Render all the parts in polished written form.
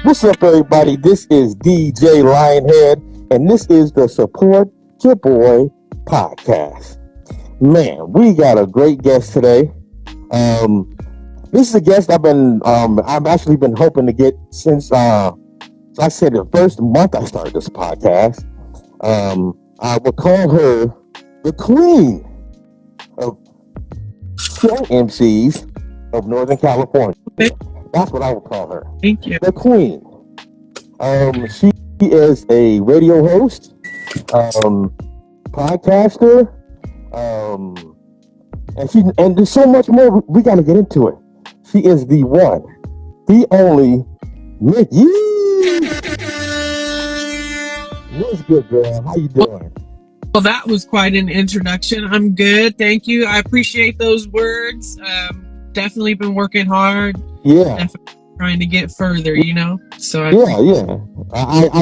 What's up, everybody? This is DJ Lionhead, and this is the Support Cha Boi Podcast. Man, we got a great guest today. This is a guest I've actually been hoping to get since I said the first month I started this podcast. I would call her the queen of show MCs of Northern California. That's what I would call her. Thank you. The queen. She is a radio host, podcaster, and there's so much more. We got to get into it. She is the one, the only Micky. What's good, girl? How you doing? Well, that was quite an introduction. I'm good, thank you. I appreciate those words. Definitely been working hard. Yeah. Definitely trying to get further, you know. So I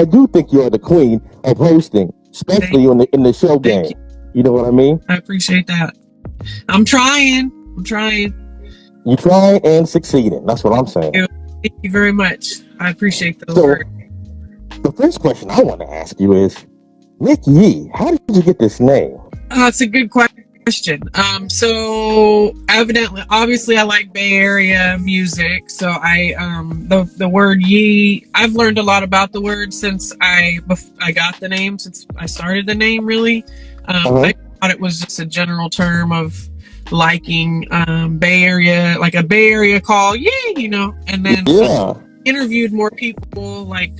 do think you're the queen of hosting, especially in the show game. You know what I mean? I appreciate that. I'm trying. You try and succeeding. That's what I'm saying. Thank you very much. I appreciate those words. The first question I want to ask you is, Micky, how did you get this name? It's a good question. So obviously I like Bay Area music. So the word yee, I've learned a lot about the word since I got the name, since I started the name, really. I thought it was just a general term of liking Bay Area, like a Bay Area call, yee, you know, and then interviewed more people like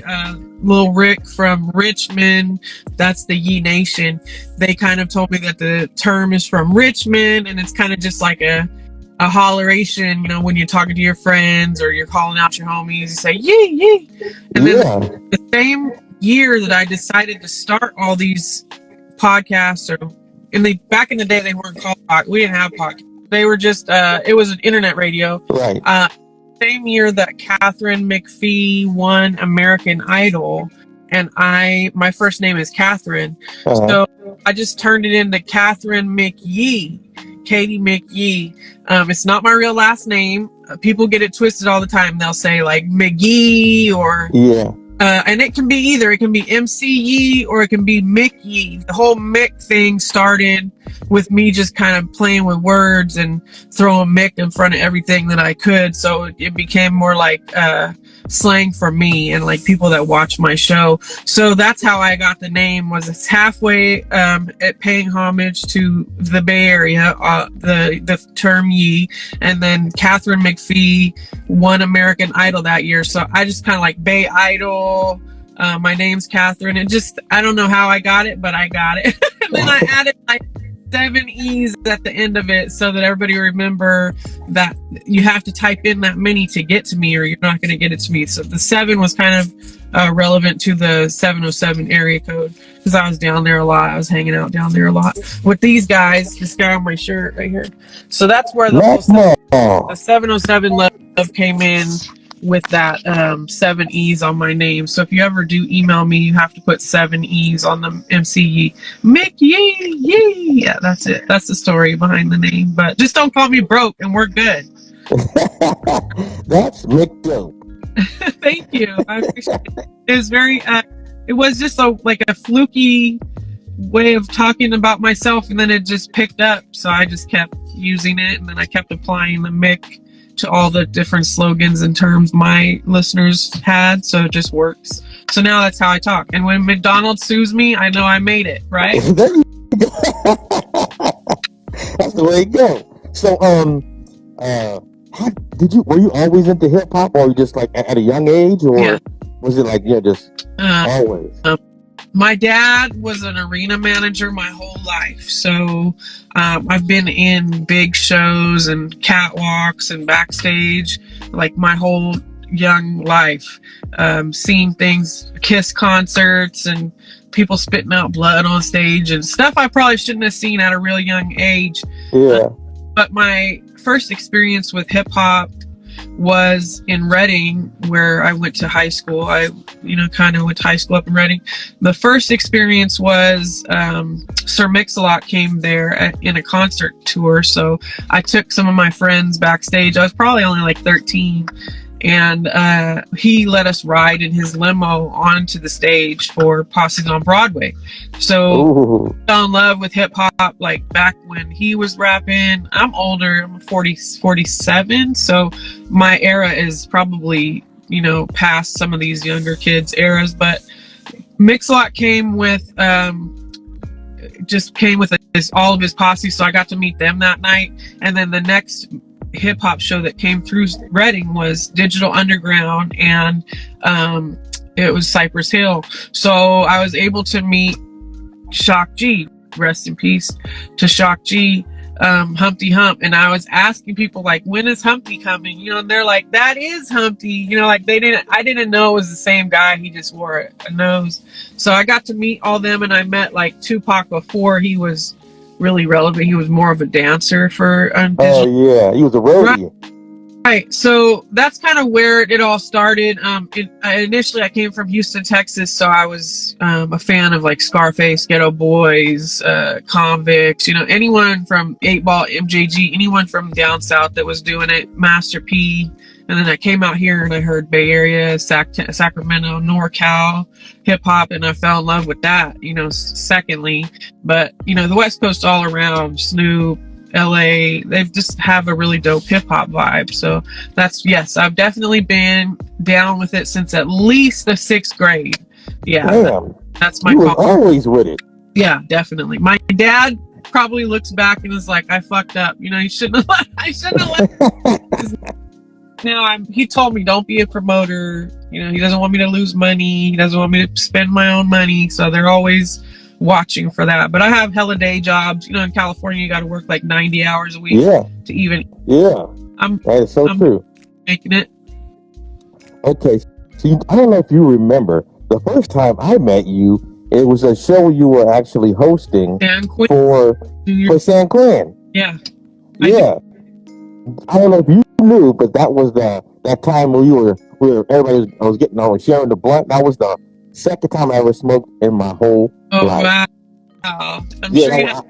Lil Rick from Richmond. That's the Yee Nation. They kind of told me that the term is from Richmond, and it's kind of just like a holleration, you know, when you're talking to your friends or you're calling out your homies, you say yee yee. And then the same year that I decided to start all these podcasts, back in the day they weren't called podcasts. We didn't have podcasts. They were just it was an internet radio. Right. Same year that Catherine McPhee won American Idol, and my first name is Catherine, so I just turned it into Catherine McYee, Katie McYee. It's not my real last name. People get it twisted all the time. They'll say like McGee or and it can be either. It can be MC Yee or it can be Micky. The whole Mick thing started with me just kind of playing with words and throwing Mick in front of everything that I could. So it became more like slang for me and like people that watch my show. So that's how I got the name. Was it's halfway at paying homage to the Bay Area, the term Yee, and then Catherine McPhee won American Idol that year. So I just kind of like Bay Idol. My name's Catherine, and just I don't know how I got it, but I got it. And then I added like 7 E's at the end of it so that everybody remember that you have to type in that many to get to me or you're not going to get it to me. So the 7 was kind of relevant to the 707 area code because I was down there a lot. I was hanging out down there a lot with these guys, this guy on my shirt right here. So that's where the 707 love came in with that 7 E's on my name. So if you ever do email me, you have to put 7 E's on the MCE. Micky, yee. Yeah, that's it. That's the story behind the name. But just don't call me broke and we're good. That's Mick Dope. Thank you. I appreciate it. It was very, it was just like a fluky way of talking about myself, and then it just picked up. So I just kept using it, and then I kept applying the Mick to all the different slogans and terms my listeners had, so it just works. So now that's how I talk. And when McDonald's sues me, I know I made it, right? There you go. That's the way it goes. So, were you always into hip hop, or just like at a young age, or was it like just always? My dad was an arena manager my whole life. So I've been in big shows and catwalks and backstage like my whole young life. Seeing things, Kiss concerts and people spitting out blood on stage and stuff I probably shouldn't have seen at a real young age. Yeah. But my first experience with hip hop was in Reading, where I went to high school. I kind of went to high school up in Reading. The first experience was Sir Mix-a-Lot came there in a concert tour. So I took some of my friends backstage. I was probably only like 13. and he let us ride in his limo onto the stage for Posses on Broadway. So fell in love with hip hop like back when he was rapping. I'm older, I'm 47, so my era is probably, you know, past some of these younger kids' eras. But Mix-a-Lot came with all of his posse, so I got to meet them that night. And then the next hip hop show that came through Reading was Digital Underground, and it was Cypress Hill. So I was able to meet Shock G, rest in peace to Shock G, Humpty Hump. And I was asking people like, when is Humpty coming? You know, and they're like, that is Humpty. You know, like I didn't know it was the same guy. He just wore a nose. So I got to meet all them, and I met like Tupac before he was really relevant. He was more of a dancer for oh yeah, he was a roadie. Right. So that's kind of where it all started. Initially I came from Houston, Texas, so I was a fan of like Scarface, Ghetto Boys, Convicts, you know, anyone from 8 Ball, MJG, anyone from down south that was doing it, Master P. And then I came out here and I heard Bay Area, Sacramento, NorCal hip hop, and I fell in love with that, you know, secondly. But, you know, the West Coast all around, Snoop, LA, they just have a really dope hip hop vibe. So yes, I've definitely been down with it since at least the 6th grade. Yeah. Damn. That's my you was always with it. Yeah, definitely. My dad probably looks back and is like, I fucked up. You know, I shouldn't have let Now he told me don't be a promoter. You know, he doesn't want me to lose money. He doesn't want me to spend my own money. So they're always watching for that. But I have hella day jobs. You know, in California, you got to work like 90 hours a week to even. Yeah. That is so true. Making it. Okay. So I don't know if you remember the first time I met you. It was a show you were actually hosting for San Quinn. Yeah. Yeah. I don't know if you knew, but that was that time where everybody was getting on sharing the blunt. That was the second time I ever smoked in my whole life. Wow! I'm sure you have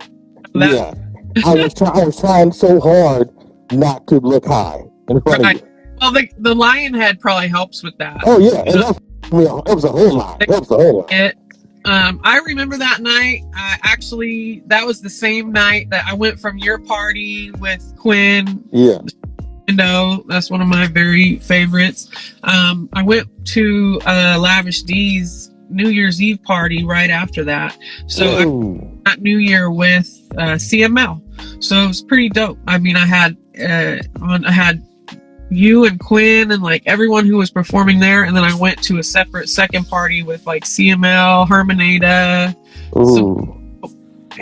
that. Yeah. I was trying so hard not to look high in front of you. Well, the lion head probably helps with that. Oh yeah, and it was a whole lot. It was a whole lot. I remember that night. That was the same night that I went from your party with Quinn. Yeah. That's one of my very favorites. I went to Lavish D's New Year's Eve party right after that. So I got New Year with CML. So it was pretty dope. I mean, I had you and Quinn and like everyone who was performing there, and then I went to a separate second party with like CML, Hermanada, some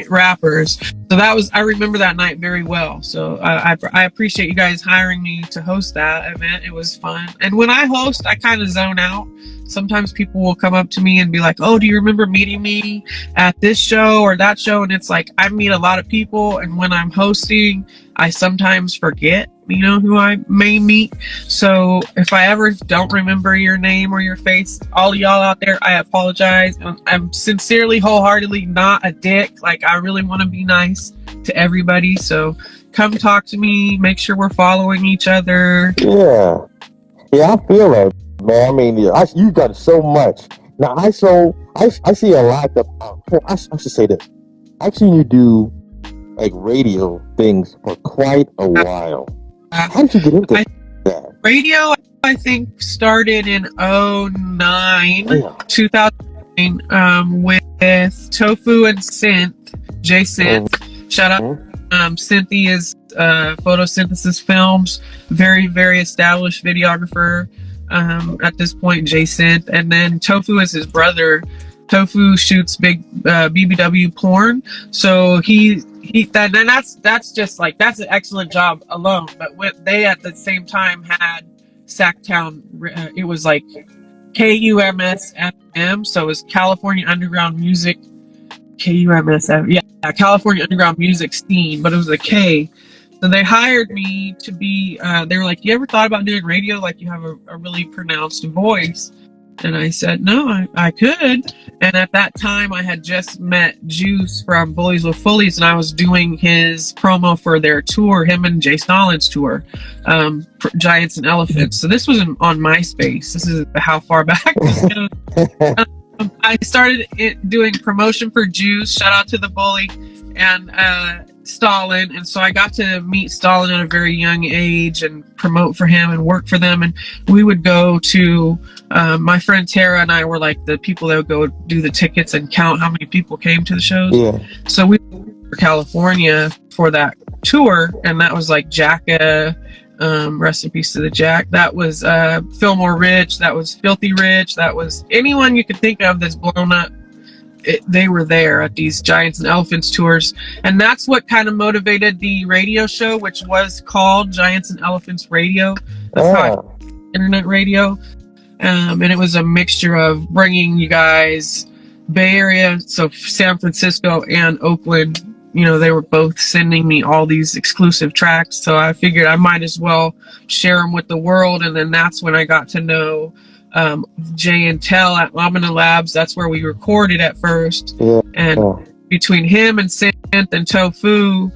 rappers. So I remember that night very well. So I appreciate you guys hiring me to host that event. It was fun. And when I host, I kind of zone out. Sometimes people will come up to me and be like, oh, do you remember meeting me at this show or that show? And it's like, I meet a lot of people, and when I'm hosting, I sometimes forget, you know, who I may meet. So if I ever don't remember your name or your face, all y'all out there, I apologize. I'm sincerely, wholeheartedly not a dick. Like, I really want to be nice to everybody. So come talk to me. Make sure we're following each other. Yeah, I feel it, man. I mean, you've done so much. Now, I see a lot of. I should say this. I've seen you do like radio things for quite a while. How did you get into that? Radio, I think, started in 2009, with Tofu and Synth, J-Synth. Shout out. Cynthia is Photosynthesis Films, very, very established videographer at this point, J-Synth. And then Tofu is his brother. Tofu shoots big BBW porn. So that's just like, that's an excellent job alone. But they at the same time had Sacktown, it was like KUMSFM, so it was California Underground Music, California Underground Music Scene, but it was a K. So they hired me to be, they were like, you ever thought about doing radio? Like, you have a really pronounced voice. And I said, no, I could. And at that time, I had just met Juice from Bullies with Fullies, and I was doing his promo for their tour, him and Jay Stalin's tour, Giants and Elephants. So this was on MySpace. This is how far back this goes. I started doing promotion for Juice, shout out to the Bully, and Stalin. And so I got to meet Stalin at a very young age and promote for him and work for them. And we would go to, my friend Tara and I were like the people that would go do the tickets and count how many people came to the shows. Yeah. So we went to California for that tour, and that was like Jacka, rest in peace to the Jack. That was Fillmore Rich, that was Filthy Rich, that was anyone you could think of that's blown up. They were there at these Giants and Elephants tours, and that's what kind of motivated the radio show, which was called Giants and Elephants Radio. That's how internet radio, and it was a mixture of bringing you guys Bay Area, so San Francisco and Oakland. You know, they were both sending me all these exclusive tracks, so I figured I might as well share them with the world. And then that's when I got to know Jay and Tell at Lamina Labs. That's where we recorded at first. And between him and Synth and Tofu,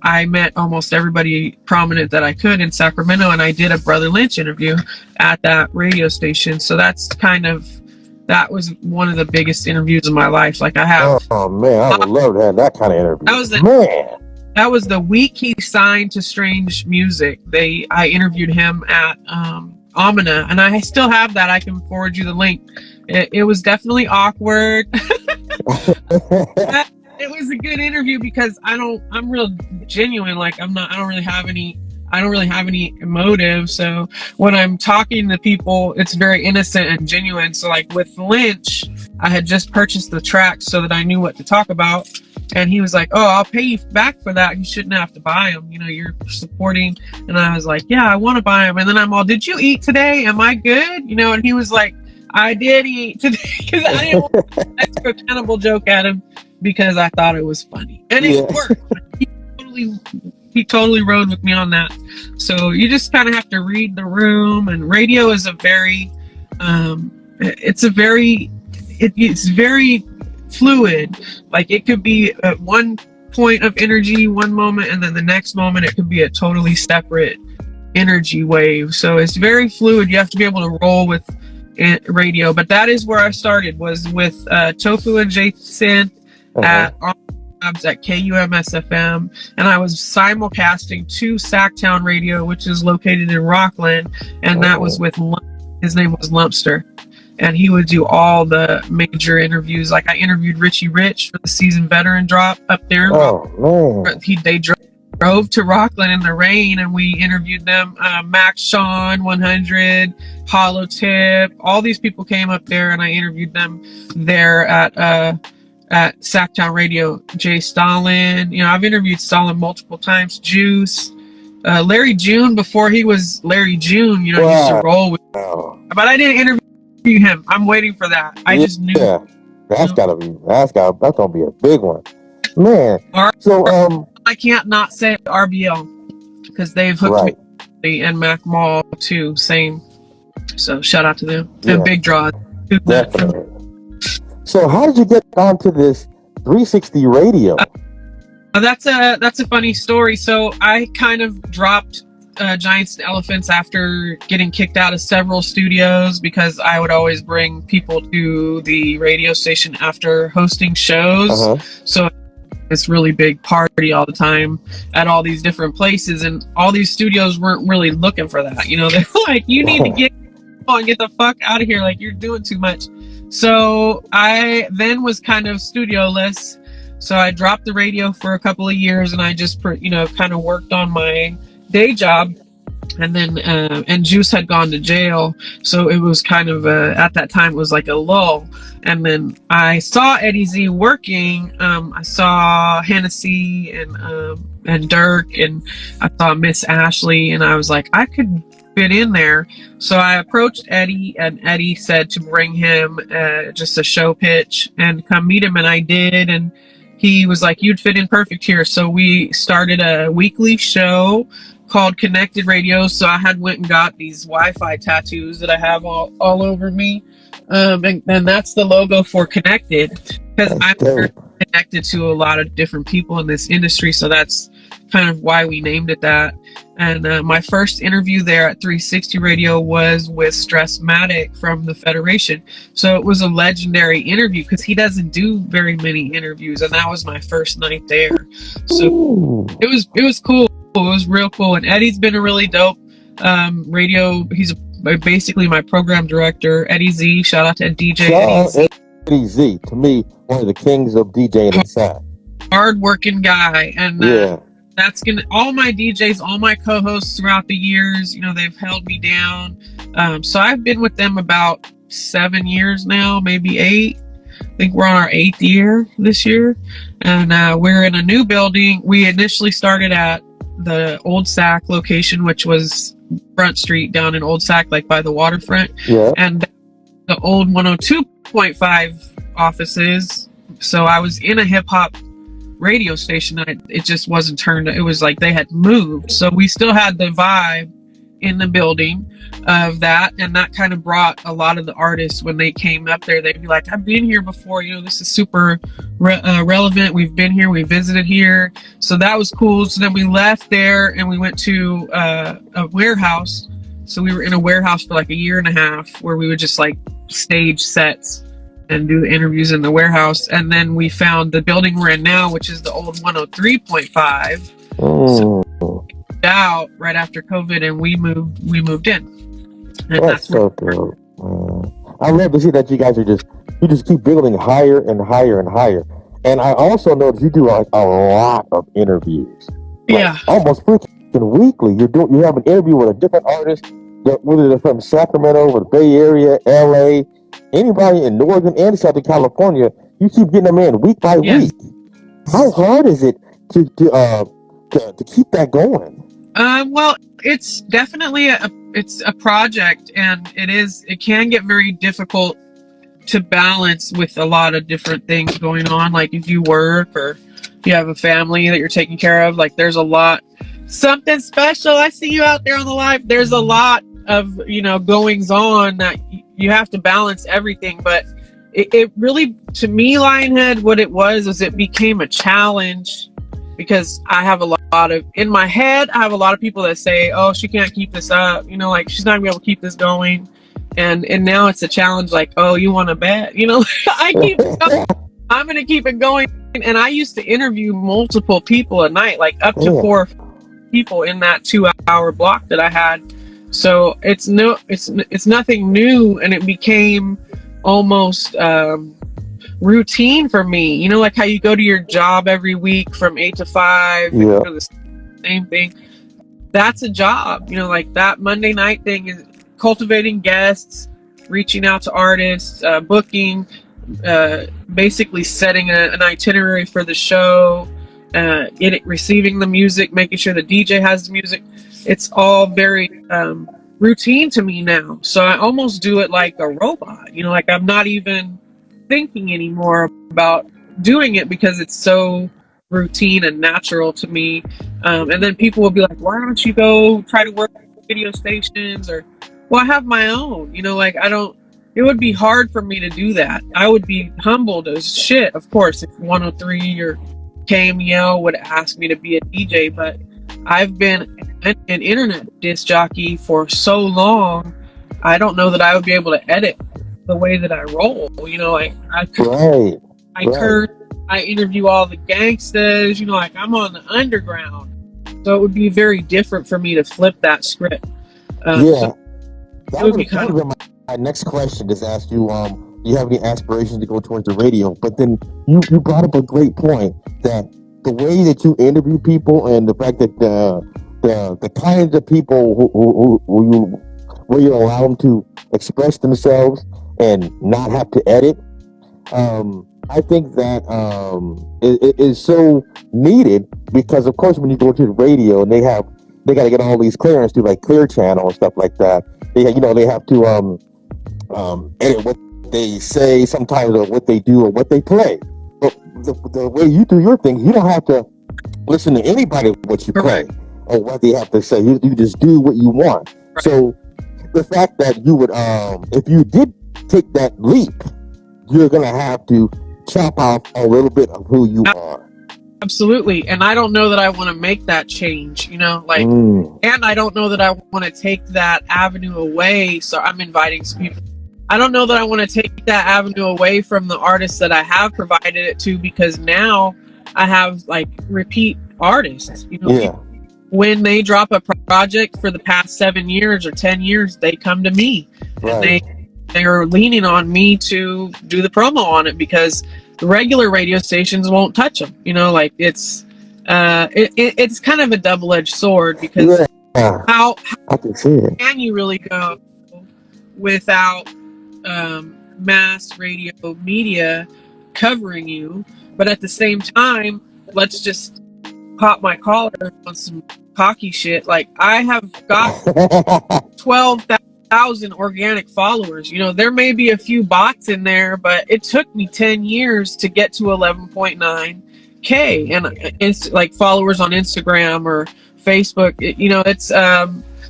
I met almost everybody prominent that I could in Sacramento, and I did a Brother Lynch interview at that radio station. So that was one of the biggest interviews of my life. Like I have. Oh man, I would love to have that kind of interview. That was the week he signed to Strange Music. I interviewed him at Amina, and I still have that. I can forward you the link. It was definitely awkward. It was a good interview because I'm real genuine. Like I don't really have any emotive. So when I'm talking to people, it's very innocent and genuine. So like with Lynch, I had just purchased the tracks so that I knew what to talk about. And he was like, oh, I'll pay you back for that. You shouldn't have to buy them. You know, you're supporting. And I was like, yeah, I want to buy them. And then I'm all, did you eat today? Am I good? You know, and he was like, I did eat today. Because I didn't want to extra cannibal joke at him because I thought it was funny. And it worked. He totally rode with me on that. So you just kind of have to read the room. And radio is it's very fluid. Like it could be at one point of energy one moment, and then the next moment it could be a totally separate energy wave. So it's very fluid. You have to be able to roll with radio. But that is where I started, was with Tofu and Jason at KUMS-FM, and I was simulcasting to Sacktown Radio, which is located in Rockland, and that was with his name was Lumpster, and he would do all the major interviews. Like I interviewed Richie Rich for the season veteran drop up there. They drove to Rockland in the rain, and we interviewed them. Max Sean 100, Hollow Tip, all these people came up there, and I interviewed them there at Sacktown Radio. Jay Stalin, you know, I've interviewed Stalin multiple times. Juice, Larry June before he was Larry June, you know, used to roll with. But I didn't interview him. I'm waiting for that. I just knew. Yeah, that's gonna be a big one, man. So I can't not say RBL because they've hooked me, and Mac Mall too. Same. So shout out to them. And Big Draw. Definitely. So how did you get onto this 360 radio? That's a funny story. So I kind of dropped Giants and Elephants after getting kicked out of several studios because I would always bring people to the radio station after hosting shows. So this really big party all the time at all these different places, and all these studios weren't really looking for that. You know, they're like, you need to get the fuck out of here. Like, you're doing too much. So I then was kind of studioless. So I dropped the radio for a couple of years, and I just, kind of worked on my day job. And then, and Juice had gone to jail. So it was kind of at that time, it was like a lull. And then I saw Eddie Z working. I saw Hennessy and Dirk, and I saw Miss Ashley, and I was like, I could fit in there. So I approached Eddie, and Eddie said to bring him just a show pitch and come meet him, and I did. And he was like, you'd fit in perfect here. So we started a weekly show called Connected Radio. So I had went and got these Wi-Fi tattoos that I have all over me. And that's the logo for Connected, because I'm very connected to a lot of different people in this industry, so that's kind of why we named it that. And my first interview there at 360 Radio was with Stressmatic from the Federation, so it was a legendary interview because he doesn't do very many interviews, and that was my first night there. So it was cool. It was real cool. And Eddie's been a really dope radio. He's basically my program director. Eddie Z, shout out to DJ Eddie Z. Eddie Z, to me, one of the kings of DJing inside. Hard-working guy. And that's gonna, all my DJs, all my co-hosts throughout the years, you know, they've held me down. So I've been with them about 7 years now, maybe 8. I think we're on our 8th year this year. And we're in a new building. We initially started at the Old Sac location, which was Front Street down in Old Sac, like by the waterfront. Yeah. And the old 102.5 offices. So I was in a hip hop radio station. It just wasn't turned. It was like they had moved. So we still had the vibe in the building of that, and that kind of brought a lot of the artists, when they came up there, they'd be like, I've been here before, you know, this is super relevant, we've been here, we visited here. So that was cool. So then we left there and we went to a warehouse. So we were in a warehouse for like 1.5 years where we would just like stage sets and do the interviews in the warehouse. And then we found the building we're in now, which is the old 103.5. So out right after COVID, and we moved in. And that's so cool. I love to see that you guys are you just keep building higher and higher and higher. And I also noticed you do like a lot of interviews. Like almost freaking weekly. You have an interview with a different artist, whether they're from Sacramento or the Bay Area, LA, anybody in Northern and Southern California. You keep getting them in week by week. How hard is it to keep that going? Well, it's definitely it's a project, and it can get very difficult to balance with a lot of different things going on. Like if you work or you have a family that you're taking care of, like there's a lot, something special. I see you out there on the live. There's a lot of, you know, goings on that you have to balance everything. But it really, to me, Lionhead, what it was is it became a challenge, because I have a lot of, in my head, I have a lot of people that say, oh, she can't keep this up. You know, like she's not gonna be able to keep this going. And now it's a challenge, like, oh, you want to bet? You know, I keep it going. I'm going to keep it going. And I used to interview multiple people a night, like up to 4 people in that 2-hour block that I had. So it's nothing new. And it became almost routine for me. You know, like how you go to your job every week from 8 to 5, and you do the same thing. That's a job. You know, like that Monday night thing is cultivating guests, reaching out to artists, booking, basically setting an itinerary for the show, receiving the music, making sure the DJ has the music. It's all very routine to me now. So I almost do it like a robot. You know, like I'm not even thinking anymore about doing it because it's so routine and natural to me. And then people will be like, why don't you go try to work at radio stations? Or, well, I have my own, you know, like it would be hard for me to do that. I would be humbled as shit, of course, if 103 or KMEL would ask me to be a DJ, but I've been an internet disc jockey for so long, I don't know that I would be able to edit the way that I roll. You know, like I curse, I interview all the gangsters, you know, like I'm on the underground. So it would be very different for me to flip that script. That would have been my next question, is ask you, do you have any aspirations to go towards the radio? But then you brought up a great point, that the way that you interview people and the fact that the kinds of people where you allow them to express themselves and not have to edit, I think that it is so needed, because of course when you go to the radio and they got to get all these clearance through like Clear Channel and stuff like that. They have to edit what they say sometimes, or what they do, or what they play. But the way you do your thing, you don't have to listen to anybody what you play or what they have to say. You just do what you want. Right. So the fact that you would, if you did take that leap, you're going to have to chop off a little bit of who you are. Absolutely. And I don't know that I want to make that change, you know, like, and I don't know that I want to take that avenue away. So I'm inviting some people. I don't know that I want to take that avenue away from the artists that I have provided it to, because now I have like repeat artists, you know, when they drop a project for the past 7 years or 10 years, they come to me and they are leaning on me to do the promo on it, because the regular radio stations won't touch them. You know, like it's kind of a double-edged sword, because how can you really go without mass radio media covering you? But at the same time, let's just pop my collar on some cocky shit. Like, I have got 12,000 organic followers. You know, there may be a few bots in there, but it took me 10 years to get to 11.9K and like followers on Instagram or Facebook. You know, it's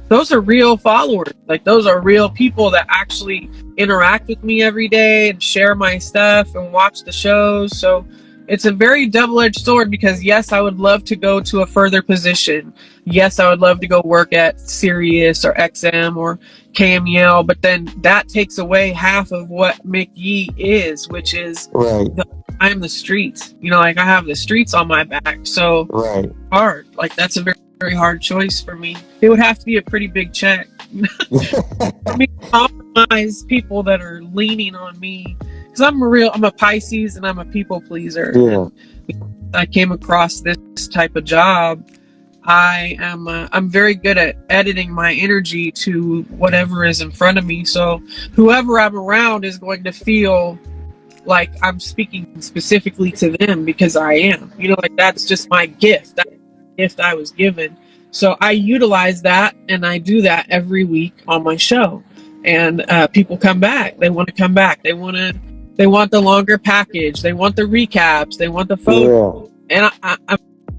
those are real followers. Like, those are real people that actually interact with me every day and share my stuff and watch the shows. So it's a very double-edged sword, because yes, I would love to go to a further position. Yes, I would love to go work at Sirius or XM or KMEL, but then that takes away half of what Micky is, which is I'm the streets. You know, like, I have the streets on my back. So hard. Like, that's a very, very hard choice for me. It would have to be a pretty big check. For me to compromise people that are leaning on me. Because I'm a Pisces and I'm a people pleaser. Yeah. I came across this type of job. I'm very good at editing my energy to whatever is in front of me. So whoever I'm around is going to feel like I'm speaking specifically to them, because I am. You know, like, that's just my gift. That's the gift I was given. So I utilize that, and I do that every week on my show. And people come back. They want to come back. They want the longer package. They want the recaps. They want the photo. And I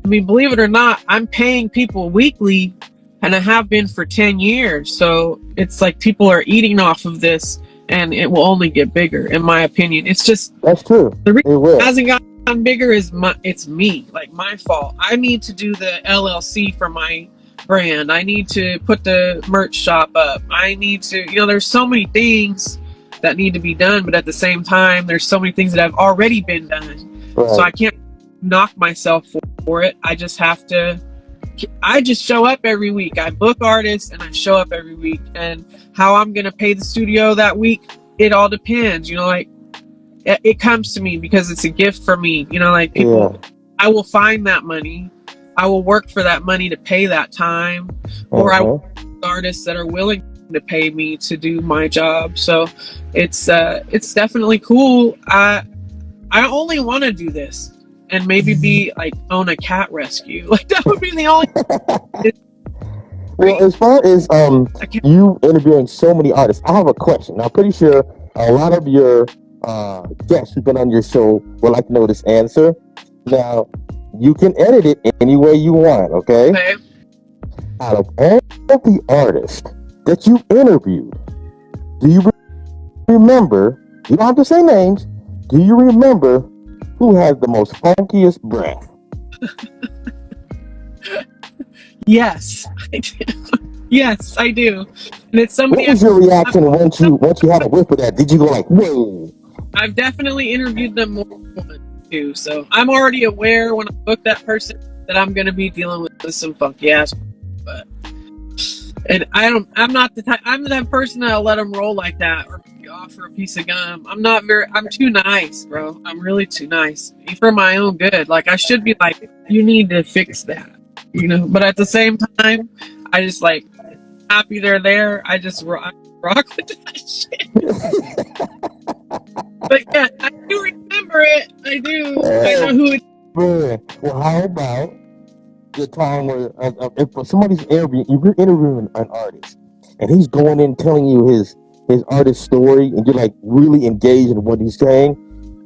mean, believe it or not, I'm paying people weekly, and I have been for 10 years. So it's like people are eating off of this, and it will only get bigger, in my opinion. It's just, that's true. The reason it hasn't gotten bigger is it's me, like, my fault. I need to do the LLC for my brand. I need to put the merch shop up. I need to, you know, there's so many things that need to be done, but at the same time, there's so many things that have already been done. So I can't knock myself for it. I just show up every week. I book artists and I show up every week. And how I'm going to pay the studio that week, it all depends. You know, like, it comes to me because it's a gift for me. You know, like, people, I will find that money. I will work for that money to pay that time. Or I will work with artists that are willing to pay me to do my job. So it's definitely cool. I only want to do this and maybe own a cat rescue. Like, that would be the only. Well, as far as you interviewing so many artists, I have a question. Now, I'm pretty sure a lot of your guests who've been on your show will like to know this answer. Now, you can edit it any way you want, okay? Out of all of the artists that you interviewed, do you remember, you don't have to say names, do you remember who has the most funkiest breath? Yes, I do. Yes, I do. And it's somebody. What was your reaction once you had a whiff of that? Did you go like, whoa? I've definitely interviewed them more than once too, so I'm already aware when I book that person that I'm going to be dealing with some funky ass. But and I'm the type person that'll let them roll like that or offer a piece of gum. I'm too nice, bro. I'm really too nice for my own good. Like, I should be like, you need to fix that, you know. But at the same time, I just like happy they're there. I just rock with that shit. But yeah, I do remember it. I do. I know who it is. Well, how about the time where if somebody's interviewing, if you're interviewing an artist and he's going in telling you his artist story and you're like really engaged in what he's saying,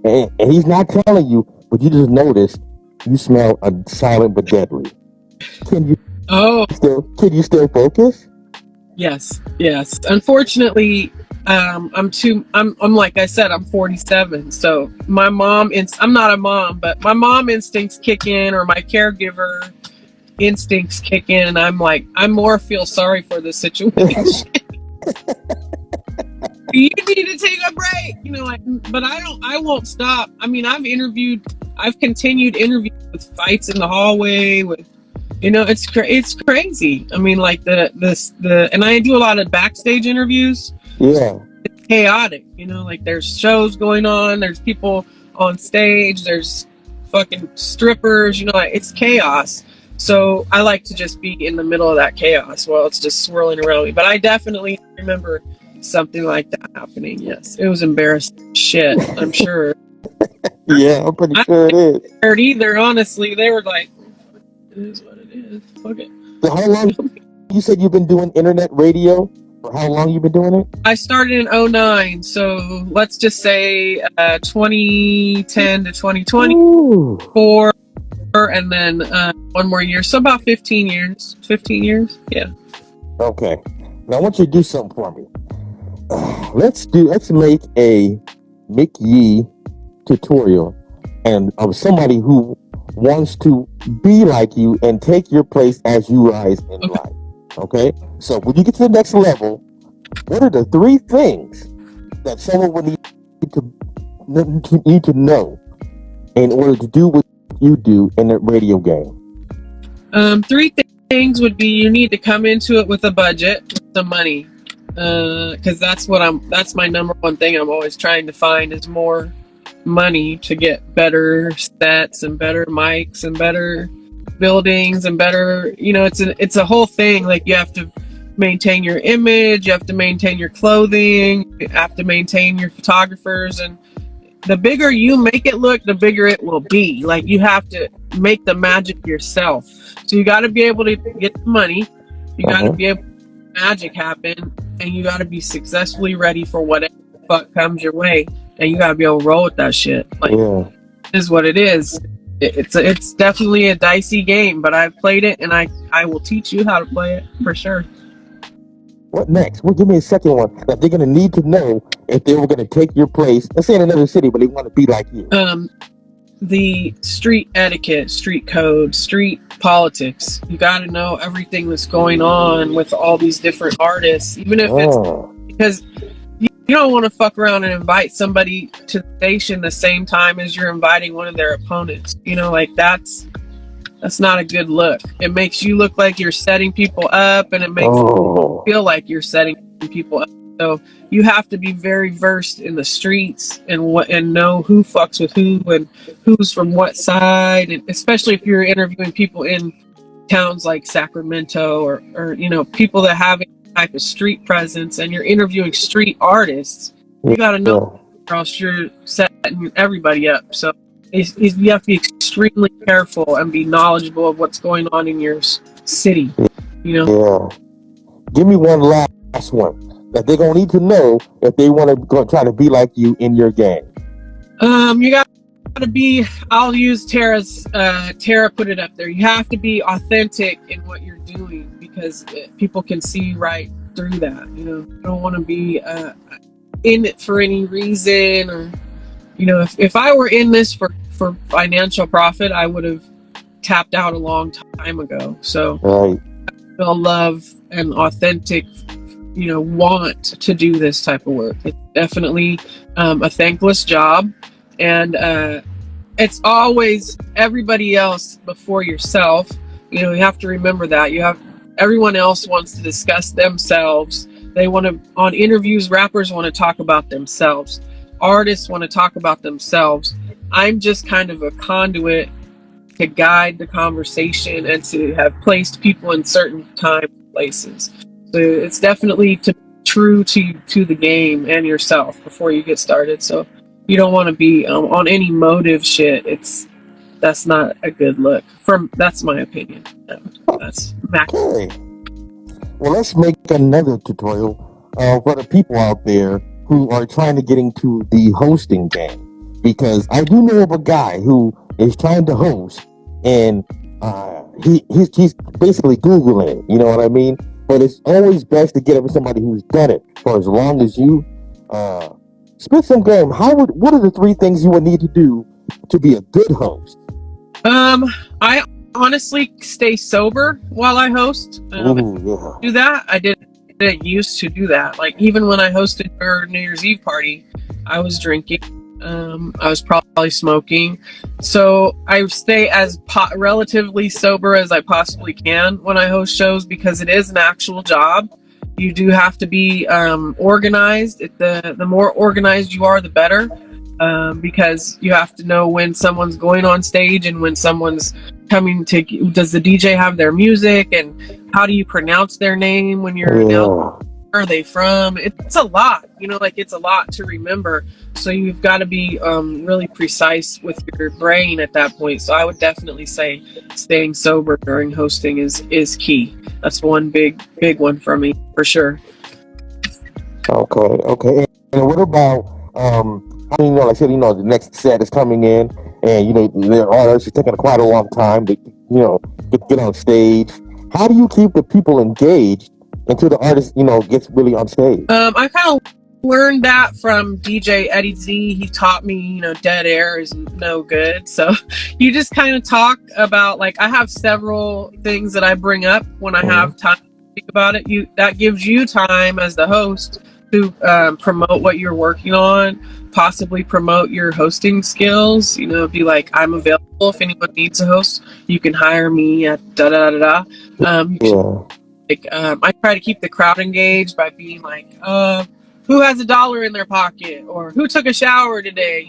and he's not telling you, but you just noticed you smell silent but deadly. Can you still focus? Yes. Unfortunately, I'm like I said, I'm 47. So my I'm not a mom, but my mom instincts kick in, or my caregiver instincts kick in, and I'm like, I more feel sorry for the situation. You need to take a break, like, but I won't stop. I mean, I've continued interviews with fights in the hallway with, it's crazy. I mean, like and I do a lot of backstage interviews. Yeah. It's chaotic, like there's shows going on, there's people on stage, there's fucking strippers, like it's chaos. So I like to just be in the middle of that chaos while it's just swirling around me. But I definitely remember something like that happening. Yes, it was embarrassing shit, I'm sure. Yeah, I'm pretty sure it is. Scared either, honestly. They were like, it is what it is. Fuck it. So how long? You said you've been doing internet radio? For how long you been doing it? I started in 2009, so let's just say 2010 to 2024, and then one more year, so about 15 years. 15 years, yeah. Okay. Now I want you to do something for me. Let's make a Micky tutorial, and of somebody who wants to be like you and take your place as you rise in life. Okay? So when you get to the next level, what are the 3 things that someone would need to know in order to do what you do in a radio game? 3 things would be: you need to come into it with a budget, with some money, because that's my number one thing I'm always trying to find is more money to get better sets and better mics and better buildings and better, it's a whole thing. Like, you have to maintain your image, you have to maintain your clothing, you have to maintain your photographers, and the bigger you make it look, the bigger it will be. Like, you have to make the magic yourself. So you got to be able to get the money, you got to be able to make magic happen, and you got to be successfully ready for whatever the fuck comes your way, and you got to be able to roll with that shit. Like, it is what it is. It's definitely a dicey game, but I've played it, and I will teach you how to play it for sure. What next? Well, give me a second one that they're going to need to know if they were going to take your place. Let's say in another city, but they want to be like you. The street etiquette, street code, street politics. You got to know everything that's going on with all these different artists, even if it's because you don't want to fuck around and invite somebody to the station the same time as you're inviting one of their opponents. Like that's not a good look. It makes you look like you're setting people up, and it makes you feel like you're setting people up. So you have to be very versed in the streets and know who fucks with who and who's from what side, and especially if you're interviewing people in towns like Sacramento or people that have a type of street presence, and you're interviewing street artists. You got to know, or else you're setting everybody up. So you have to be extremely careful and be knowledgeable of what's going on in your city. Yeah. Give me one last one that they're gonna need to know if they want to go try to be like you in your game. You got to be. I'll use Tara put it up there. You have to be authentic in what you're doing, because people can see right through that. You don't want to be in it for any reason, or if I were in this for financial profit, I would have tapped out a long time ago. So I feel love and authentic, want to do this type of work. It's definitely a thankless job, and it's always everybody else before yourself. You have to remember that. Everyone else wants to discuss themselves. They want to, on interviews, rappers want to talk about themselves. Artists want to talk about themselves. I'm just kind of a conduit to guide the conversation and to have placed people in certain time places. So it's definitely to be true to the game and yourself before you get started. So you don't want to be on any motive shit. That's not a good look. That's my opinion. That's max. Okay. Well, let's make another tutorial for the people out there who are trying to get into the hosting game, because I do know of a guy who is trying to host, and he's basically Googling, you know what I mean? but it's always best to get it with somebody who's done it for as long as you. Spit some game. What are the 3 things you would need to do to be a good host? I honestly stay sober while I host. Do that. I didn't used to do that. Like even when I hosted our New Year's Eve party, I was drinking. I was probably smoking. So I stay as relatively sober as I possibly can when I host shows because it is an actual job. You do have to be organized. The more organized you are, the better. Because you have to know when someone's going on stage and when someone's coming to. Does the DJ have their music, and how do you pronounce their name when you're announcing? Where are they from? It's a lot, it's a lot to remember. So you've got to be really precise with your brain at that point. So I would definitely say staying sober during hosting is key. That's one big one for me, for sure. Okay. And what about like I said, the next set is coming in, and the artists are taking quite a long time to get on stage. How do you keep the people engaged until the artist gets really on stage? I kind of learned that from DJ Eddie Z. He taught me dead air is no good, so you just kind of talk about, like, I have several things that I bring up when I have time to speak about it. That gives you time as the host to promote what you're working on, possibly promote your hosting skills. Be like, I'm available if anyone needs a host. You can hire me at da da da da. I try to keep the crowd engaged by being like, who has $1 in their pocket, or who took a shower today?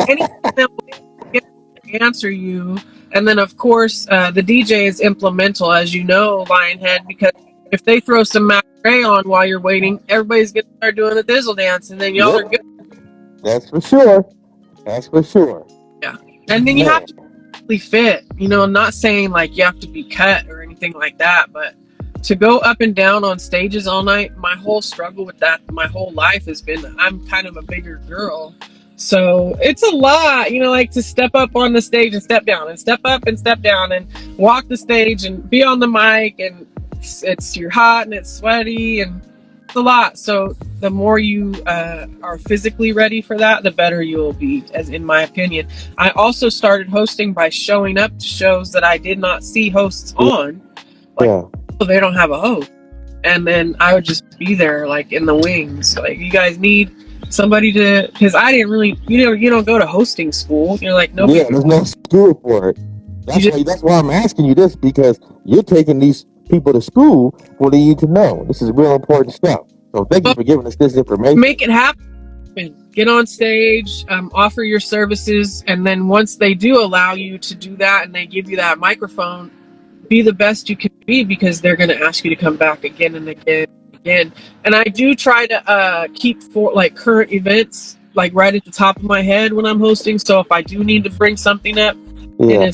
Anything that will answer you. And then of course the DJ is implemental, as you know, Lionhead, because if they throw some Mac Ray on while you're waiting, everybody's gonna start doing the Thizzle dance, and then y'all are good. That's for sure. Yeah, and then you have to really fit. I'm not saying like you have to be cut or anything like that, but to go up and down on stages all night, my whole struggle with that, my whole life has been, I'm kind of a bigger girl. So it's a lot, like to step up on the stage and step down and step up and step down and walk the stage and be on the mic, and you're hot and it's sweaty and it's a lot. So the more you are physically ready for that, the better you will be, as in my opinion. I also started hosting by showing up to shows that I did not see hosts on. They don't have a host, and then I would just be there like in the wings, like, you guys need somebody to, because I didn't really, you don't go to hosting school. You're like, no. Yeah, there's no school for it. That's why I'm asking you this, because you're taking these people to school for they need to know. This is real important stuff. So thank you for giving us this information. Make it happen. Get on stage, offer your services, and then once they do allow you to do that and they give you that microphone, be the best you can be, because they're going to ask you to come back again and again and again. And I do try to keep current events like right at the top of my head when I'm hosting. So if I do need to bring something up in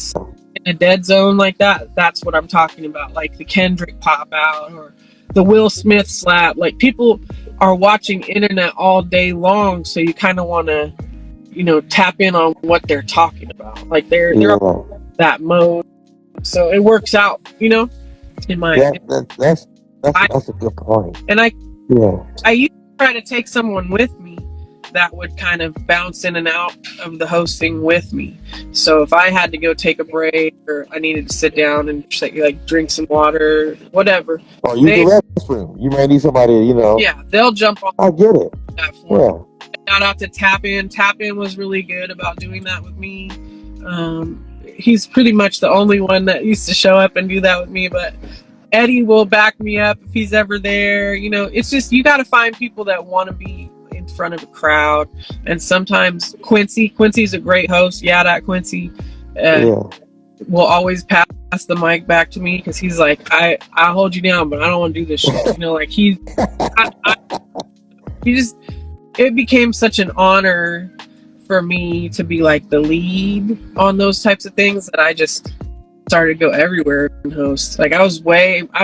a dead zone like that, that's what I'm talking about, like the Kendrick pop out or the Will Smith slap. Like, people are watching internet all day long, so you kind of want to tap in on what they're talking about. Like they're on that mode. So it works out, in my opinion. That's a good point. And I used to try to take someone with me that would kind of bounce in and out of the hosting with me. So if I had to go take a break, or I needed to sit down and like drink some water, whatever. Oh, use the restroom. You may need somebody, Yeah, they'll jump on. I get it. Shout out to Tap In. Tap In was really good about doing that with me. He's pretty much the only one that used to show up and do that with me, but Eddie will back me up if he's ever there. It's just, you got to find people that want to be in front of a crowd. And sometimes Quincy's a great host. Yeah, that Quincy will always pass the mic back to me, because he's like, I'll hold you down, but I don't want to do this shit. Like it became such an honor for me to be like the lead on those types of things that I just started to go everywhere and host. Like I was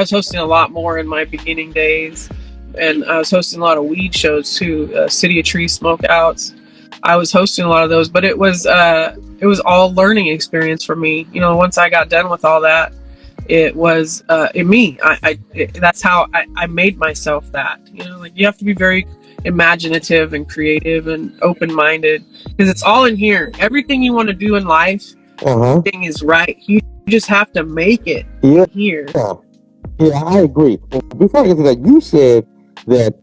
hosting a lot more in my beginning days, and I was hosting a lot of weed shows too, City of Tree Smokeouts. I was hosting a lot of those, but it was all learning experience for me. Once I got done with all that, it was in me. That's how I made myself that. You know, like you have to be very imaginative and creative and open-minded, because it's all in here. Everything you want to do in life, everything is right. You just have to make it here. Yeah, I agree. Before I get to that, you said that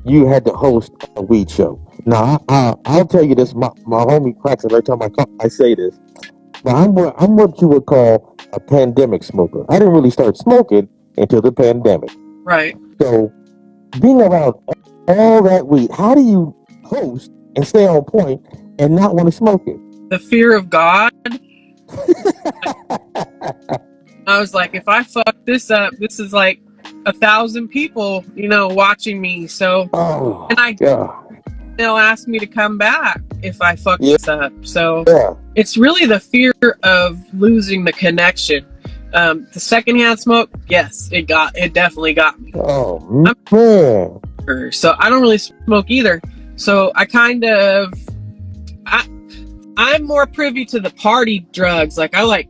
you had to host a weed show. Now, I'll tell you this. My homie cracks every time I say this. But I'm what you would call a pandemic smoker. I didn't really start smoking until the pandemic. Right. So, being around all that weed, how do you host and stay on point and not want to smoke it? The fear of God. I was like, if I fuck this up, this is like 1,000 people, you know, watching me. So, they'll ask me to come back if I fuck this up. So it's really the fear of losing the connection. The secondhand smoke, yes, it definitely got me. Oh man. So I don't really smoke either. So I kind of, I'm more privy to the party drugs. Like I like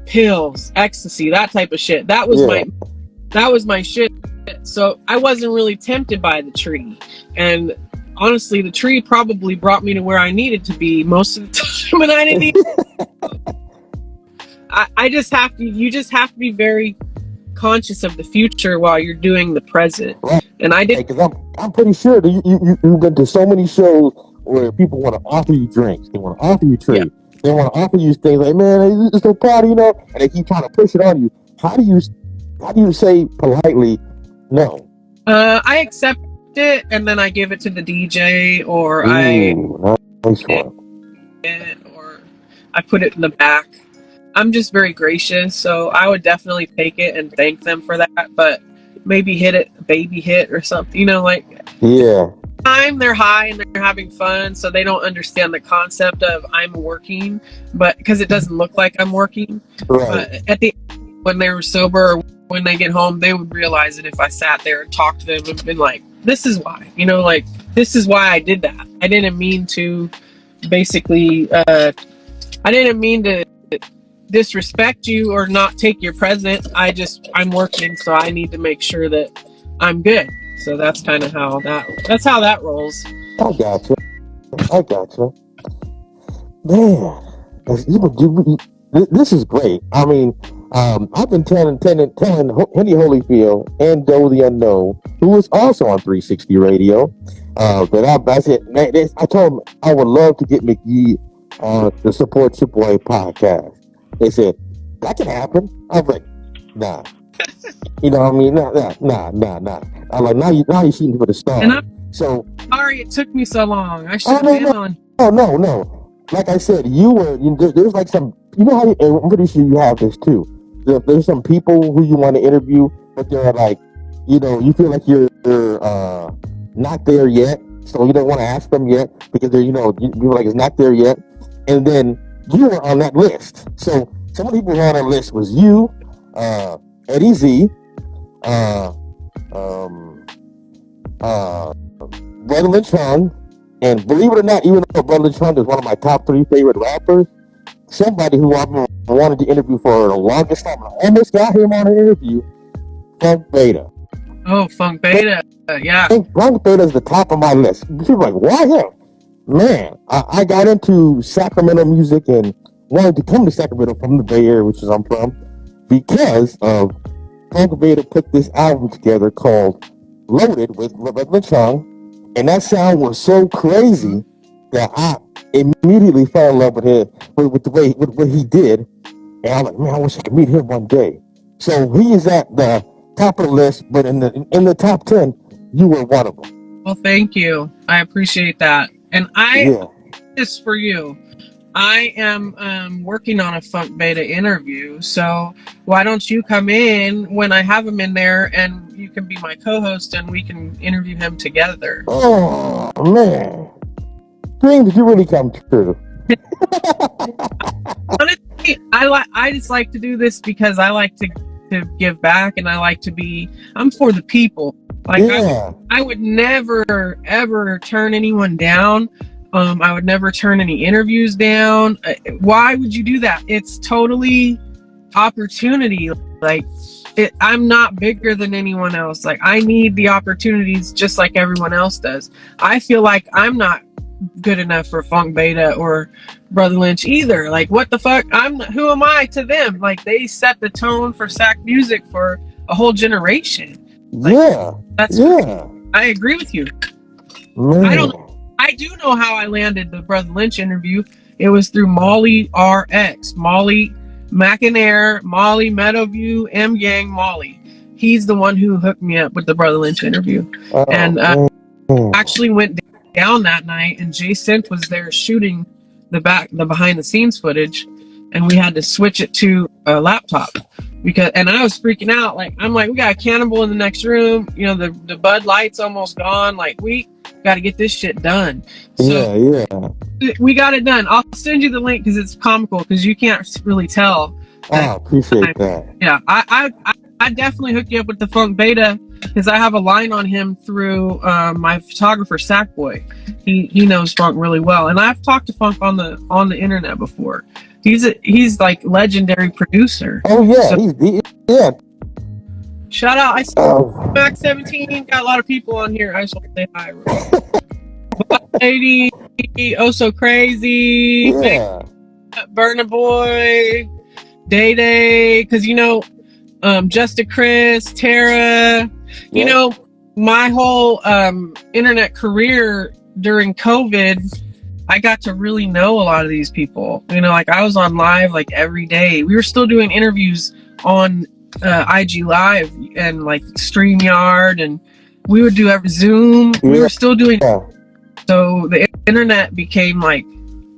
pills, ecstasy, that type of shit. That was my shit. So I wasn't really tempted by the tree. And honestly, the tree probably brought me to where I needed to be most of the time when I didn't need you just have to be very conscious of the future while you're doing the present. And I did. Because I'm pretty sure that you've been to so many shows where people want to offer you drinks. They want to offer you trees. Yeah. They want to offer you things like, man, it's a party, you know, and they keep trying to push it on you. How do you say politely no? I accept it and then I give it to the DJ, or or I put it in the back. I'm just very gracious, so I would definitely take it and thank them for that, but maybe hit it, baby hit or something, you know, like time they're high and they're having fun, so they don't understand the concept of I'm working, but because it doesn't look like I'm working. But at the end, when they were sober or when they get home, they would realize it if I sat there and talked to them and been like, this is why, you know, like this is why I did that. I didn't mean to basically I didn't mean to disrespect you or not take your present. I'm working, so I need to make sure that I'm good. So that's kind of how that rolls. I gotcha. Man, this is great. I mean, I've been telling Henny Holyfield and Joe the Unknown, who was also on 360 Radio, that I said, man, I told him I would love to get Micky on the Support Cha Boi podcast. They said, that can happen. I was like, nah. You know what I mean? Nah. I'm like, now you're shooting for the stars. And I'm sorry it took me so long. I should have been on. No. Like I said, there's like some, you know how I'm pretty sure you have this too. There's some people who you want to interview, but they're like, you know, you feel like you're not there yet, so you don't want to ask them yet because they're, you know, you feel like it's not there yet. And then you were on that list. So some of the people who were on that list was you, Eddie Z, Brother Lynch Hung, and believe it or not, even though Brother Lynch Hung is one of my top 3 favorite rappers, somebody who I've wanted to interview for the longest time, I almost got him on an interview, Funk Beta. Oh, Funk Beta, yeah. I think Funk Beta is the top of my list. People are like, why him? Man, I got into Sacramento music and wanted to come to Sacramento from the Bay Area, which is I'm from, because of Funk Beta put this album together called Loaded with Lynch Hung, and that sound was so crazy that I immediately fell in love with him, with the way what he did, and I'm like, man, I wish I could meet him one day. So he is at the top of the list, but in the top 10, you were one of them. Well, thank you. I appreciate that. And this for you. I am working on a Funk Beta interview, so why don't you come in when I have him in there, and you can be my co-host, and we can interview him together. Oh man, dreams do really come true. Honestly, I just like to do this because I like to give back, and I like to be. I'm for the people. Like I would never ever turn anyone down. I would never turn any interviews down. Why would you do that? It's totally opportunity. Like, I'm not bigger than anyone else. Like, I need the opportunities just like everyone else does. I feel like I'm not good enough for Funk Beta or Brother Lynch either. Like, what the fuck? Who am I to them? Like, they set the tone for SAC music for a whole generation. Like, I agree with you. Man. I do know how I landed the Brother Lynch interview. It was through Molly RX, Molly McInair, Molly Meadowview, M Yang Molly. He's the one who hooked me up with the Brother Lynch interview. And actually went down that night, and Jay Synth was there shooting the behind the scenes footage, and we had to switch it to a laptop and I was freaking out. Like, I'm like, we got a cannibal in the next room, you know, the Bud Light's almost gone, like, we got to get this shit done. So we got it done. I'll send you the link because it's comical, because you can't really tell. I appreciate that. Yeah, I definitely hooked you up with the Funk Beta, because I have a line on him through my photographer Sackboy. He knows Funk really well, and I've talked to Funk on the internet before. He's like legendary producer. Oh yeah, so, shout out! I saw Max 17. Got a lot of people on here. I just want to say hi. Lady, oh so crazy. Yeah. Burner Boy, Day Day, because you know. Justa Chris, Tara, you know, my whole internet career during COVID, I got to really know a lot of these people. You know, like I was on live like every day. We were still doing interviews on IG Live and like StreamYard, and we would do every Zoom. We were still doing. So the internet became like,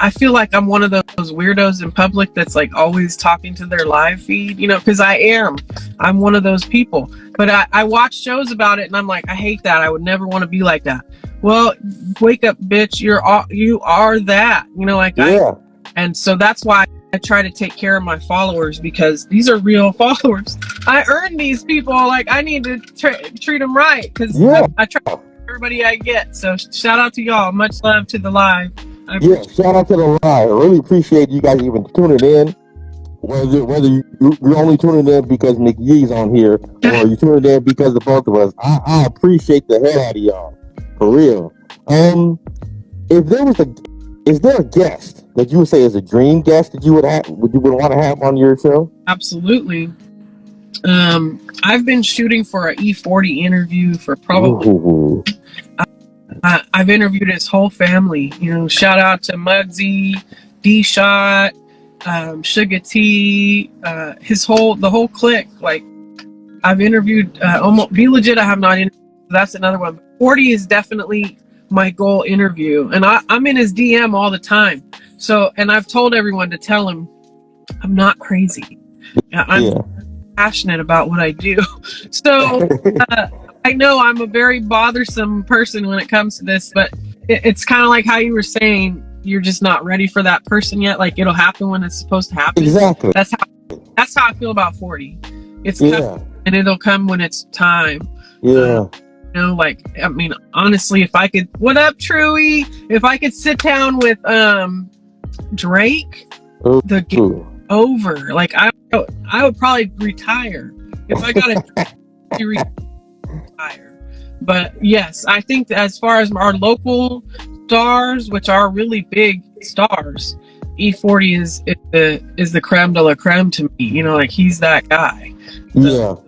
I feel like I'm one of those weirdos in public that's like always talking to their live feed, you know, because I'm one of those people. But I watch shows about it, and I'm like, I hate that. I would never want to be like that. Well, wake up, bitch. You are that, you know, like and so that's why I try to take care of my followers, because these are real followers. I earn these people. Like, I need to treat them right, because I try everybody I get. So shout out to y'all. Much love to the live. Shout out to the live. I really appreciate you guys even tuning in. Whether you're only tuning in because Mickey's on here, or you're tuning in because of both of us, I appreciate the hell out of y'all. For real. Is there a guest that you would say is a dream guest that you would want to have on your show? Absolutely. I've been shooting for an E40 interview for probably. I've interviewed his whole family. You know, shout out to Muggsy, D-Shot, Sugar T, the whole clique. Like, I've interviewed almost Be Legit. I have not interviewed. That's another one. 40 is definitely my goal interview, and I'm in his DM all the time. So, and I've told everyone to tell him I'm not crazy. I'm passionate about what I do. So. I know I'm a very bothersome person when it comes to this, but it's kind of like how you were saying, you're just not ready for that person yet. Like, it'll happen when it's supposed to happen. Exactly. That's how I feel about 40. It's coming, and it'll come when it's time. You know, like, I mean, honestly, if I could, what up, Truey? If I could sit down with Drake, the game over. Like, I would probably retire if I got to retire. But yes, I think as far as our local stars, which are really big stars, E40 is the creme de la creme to me. You know, like, he's that guy. So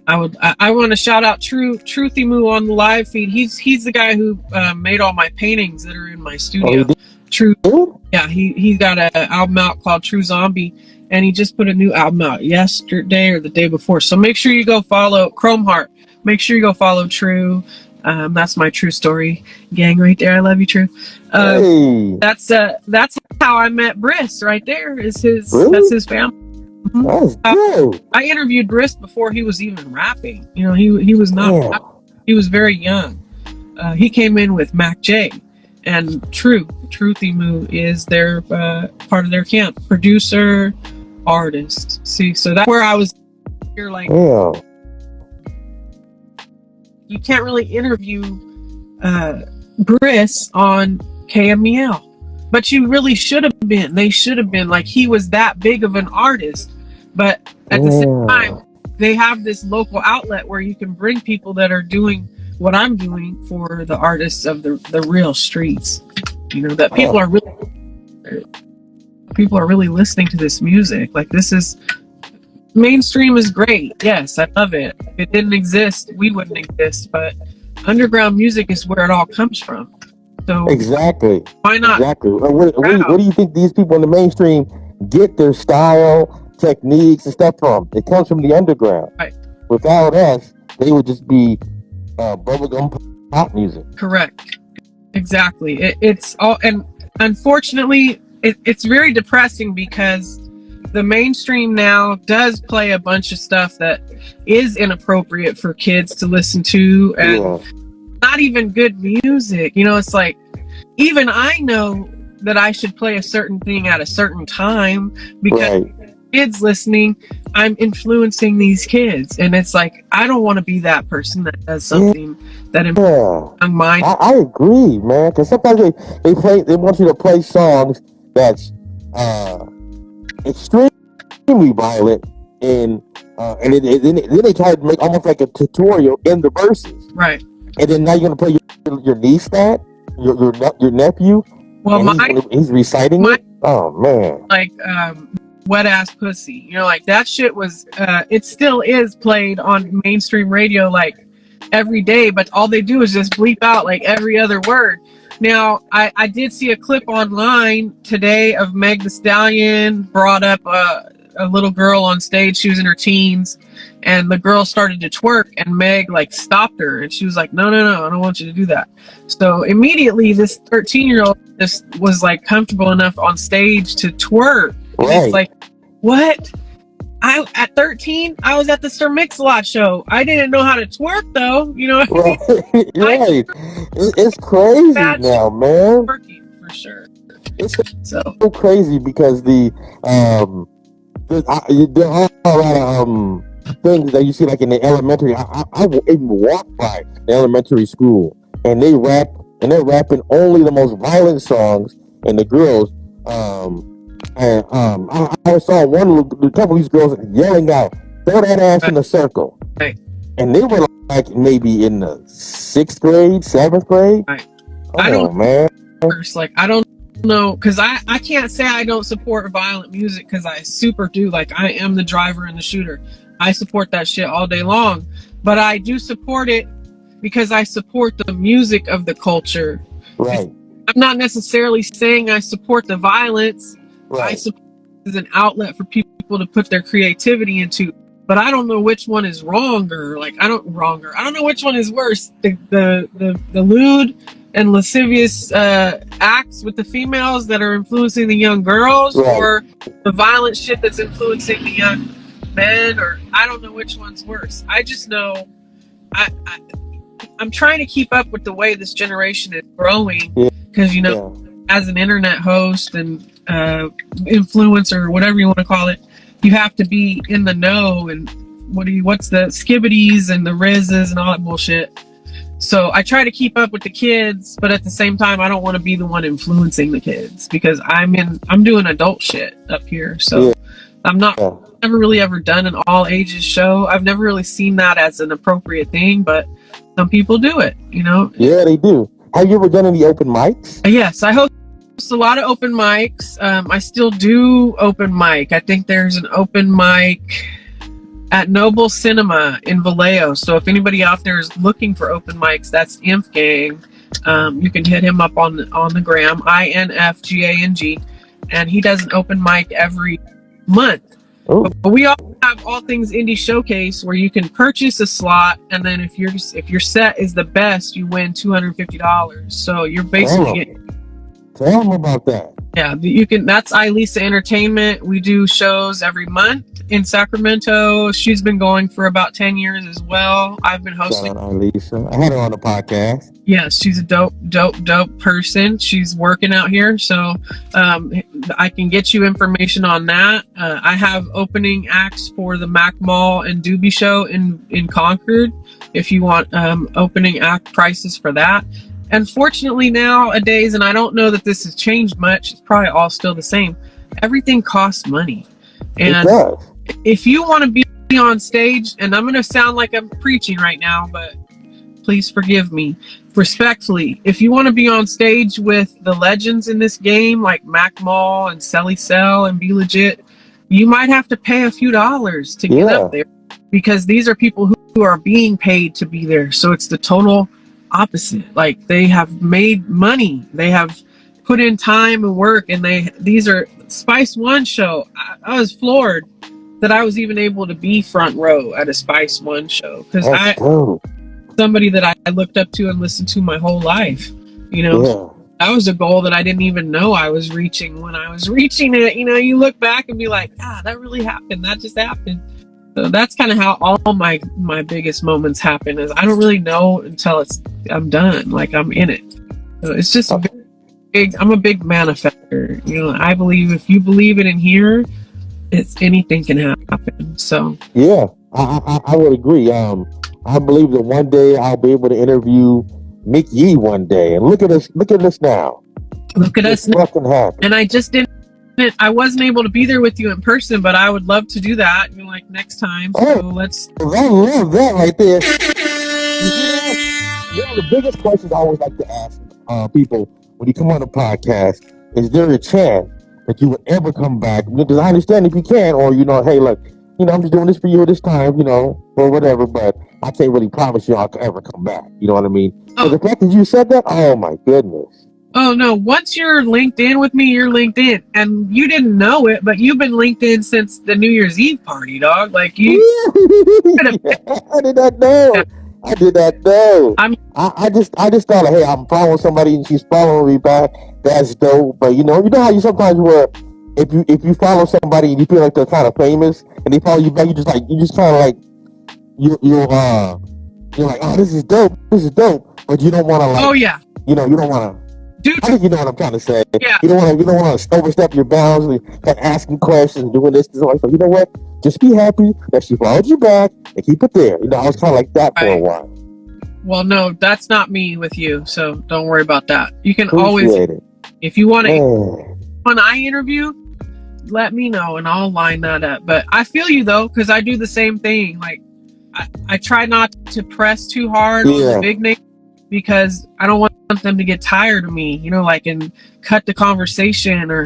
I want to shout out Truthy Moo on the live feed. He's the guy who made all my paintings that are in my studio. True. Yeah, he got an album out called True Zombie, and he just put a new album out yesterday or the day before. So make sure you go follow Chrome Heart. Make sure you go follow True. That's my True Story gang right there. I love you, True. That's how I met Briss right there. That's his family. I interviewed Briss before he was even rapping. You know, he was not. He was very young. He came in with Mac J, and Truthy Moo is their part of their camp. Producer, artist. See, so that's where I was. You're like. You can't really interview Briss on KMEL, but you really should have been. They should have been. Like, he was that big of an artist, but at the same time, they have this local outlet where you can bring people that are doing what I'm doing for the artists of the real streets. You know, that people are really listening to this music. Like, this is mainstream is great. Yes, I love it. If it didn't exist, we wouldn't exist. But underground music is where it all comes from. So exactly. Why not? Exactly. Where do you think these people in the mainstream get their style, techniques, and stuff from? It comes from the underground. Right. Without us, they would just be bubblegum pop music. Correct. Exactly. It's all, and unfortunately, it's very depressing because the mainstream now does play a bunch of stuff that is inappropriate for kids to listen to, and not even good music. You know, it's like, even I know that I should play a certain thing at a certain time because kids listening, I'm influencing these kids, and it's like, I don't want to be that person that does something that influences mind. I agree, man, because sometimes they want you to play songs that's extremely violent, and then they try to make almost like a tutorial in the verses, right? And then now you're gonna play your niece that your nephew. Well, he's reciting it. Oh man, like wet ass pussy. You know, like that shit was. It still is played on mainstream radio like every day, but all they do is just bleep out like every other word. Now, I did see a clip online today of Meg Thee Stallion brought up a little girl on stage. She was in her teens, and the girl started to twerk, and Meg like stopped her, and she was like, no, I don't want you to do that. So immediately this 13-year-old just was like comfortable enough on stage to twerk. And it's like, what? At 13, I was at the Sir Mix-a-Lot show. I didn't know how to twerk, though. You know what I mean? It's crazy now, man. Twerking, for sure. It's so crazy because there are a lot of things that you see like in the elementary. I even walk by the elementary school, and they're rapping only the most violent songs, and the girls and I saw a couple of these girls yelling out, "Throw that ass in a circle," and they were like maybe in the 6th grade, 7th grade. I don't know, because I can't say I don't support violent music, because I super do. Like, I am the driver and the shooter. I support that shit all day long, but I do support it because I support the music of the culture. Right. I'm not necessarily saying I support the violence. Right. I support it as an outlet for people to put their creativity into, but I don't know which one is wronger. Like, I don't know which one is worse. The lewd and lascivious acts with the females that are influencing the young girls, or the violent shit that's influencing the young men, or I don't know which one's worse. I just know I'm trying to keep up with the way this generation is growing, because as an internet host and influencer, whatever you want to call it, you have to be in the know, and what's the skibbities and the rizzes and all that bullshit. So I try to keep up with the kids, but at the same time, I don't want to be the one influencing the kids, because I'm doing adult shit up here. So I'm never really ever done an all ages show. I've never really seen that as an appropriate thing, but some people do it, you know? Yeah, they do. Have you ever done any open mics? Yes, I host a lot of open mics. I still do open mic. I think there's an open mic at Noble Cinema in Vallejo. So if anybody out there is looking for open mics, that's Inf Gang. You can hit him up on the gram, INFGANG, and he does an open mic every month. But we also have All Things Indie Showcase, where you can purchase a slot, and then if your set is the best, you win $250. So you're basically Tell them about that. Yeah, you can. That's Ilisa Entertainment. We do shows every month in Sacramento. She's been going for about 10 years as well. I've been hosting. Shout out Ilisa. I had her on the podcast. Yes, she's a dope person. She's working out here, so I can get you information on that. I have opening acts for the Mac Mall and Doobie show in Concord. If you want opening act prices for that. Unfortunately, nowadays, and I don't know that this has changed much, it's probably all still the same, everything costs money. And if you want to be on stage, and I'm going to sound like I'm preaching right now, but please forgive me respectfully. If you want to be on stage with the legends in this game, like Mac Mall and Selly Cell and Be Legit, you might have to pay a few dollars to get up there, because these are people who are being paid to be there. So it's the total opposite. Like, they have made money, they have put in time and work, and these are Spice One show. I was floored that I was even able to be front row at a Spice One show, because somebody that I looked up to and listened to my whole life. You know, that was a goal that I didn't even know I was reaching when I was reaching it. You know, you look back and be like, that really happened. That just happened. So that's kind of how all my biggest moments happen, is I don't really know until I'm done, like I'm in it. So it's just big. I'm a big manifester. You know, I believe if you believe it in here, anything can happen. So yeah, I would agree. I believe that one day I'll be able to interview Micky one day, and look at us now. Look at us now. And I just didn't. I wasn't able to be there with you in person, but I would love to do that. You know, like next time. So let's. I love that right there. One of the biggest questions I always like to ask people when you come on a podcast is: there a chance that you would ever come back? Because I understand if you can, or hey, look, I'm just doing this for you this time, or whatever. But I can't really promise you I'll ever come back. You know what I mean? So the fact that you said that, oh my goodness. Oh no, once you're linked in with me, you're linked in. And you didn't know it, but you've been linked in since the New Year's Eve party, dog. Like you I did not know. I just thought, hey, I'm following somebody and she's following me back. That's dope. But you know how you sometimes where if you follow somebody and you feel like they're kind of famous and they follow you back, you're like, oh, this is dope, but you don't want to you don't want to. Dude, I think you know what I'm trying to say. Yeah. You don't want to overstep your bounds and asking questions, doing this. So you know what? Just be happy that she followed you back and keep it there. I was kind of like that for a while. Well, no, that's not me with you, so don't worry about that. You can Appreciate it. If you want to, when I interview, let me know and I'll line that up. But I feel you though, because I do the same thing. Like I try not to press too hard on the big name, because I don't want them to get tired of me, and cut the conversation or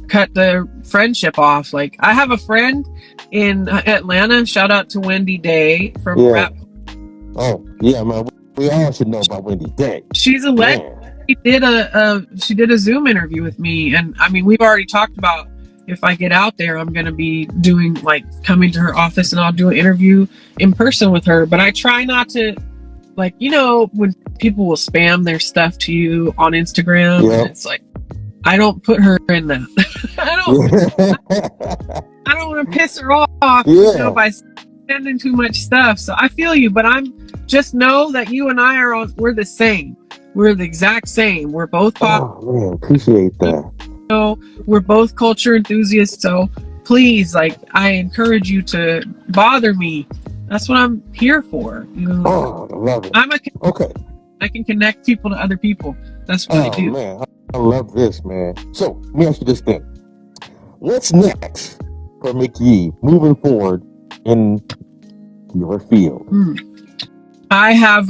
cut the friendship off. Like, I have a friend in Atlanta, shout out to Wendy Day from Rap. Oh, yeah, man. We all should know about Wendy Day. She's a legend. She did a Zoom interview with me, and I mean, we've already talked about if I get out there, I'm going to be doing, coming to her office and I'll do an interview in person with her. But I try not to, when people will spam their stuff to you on Instagram, and it's like, I don't put her in that. I don't want to piss her off by sending too much stuff. So I feel you, but just know that you and I we're the same. We're the exact same. We're both Oh man, appreciate that. We're both culture enthusiasts. So please, I encourage you to bother me. That's what I'm here for. Oh, I love it. I can connect people to other people. That's what I do. Man, I love this, man. So let me ask you this thing: what's next for Micky moving forward in your field? I have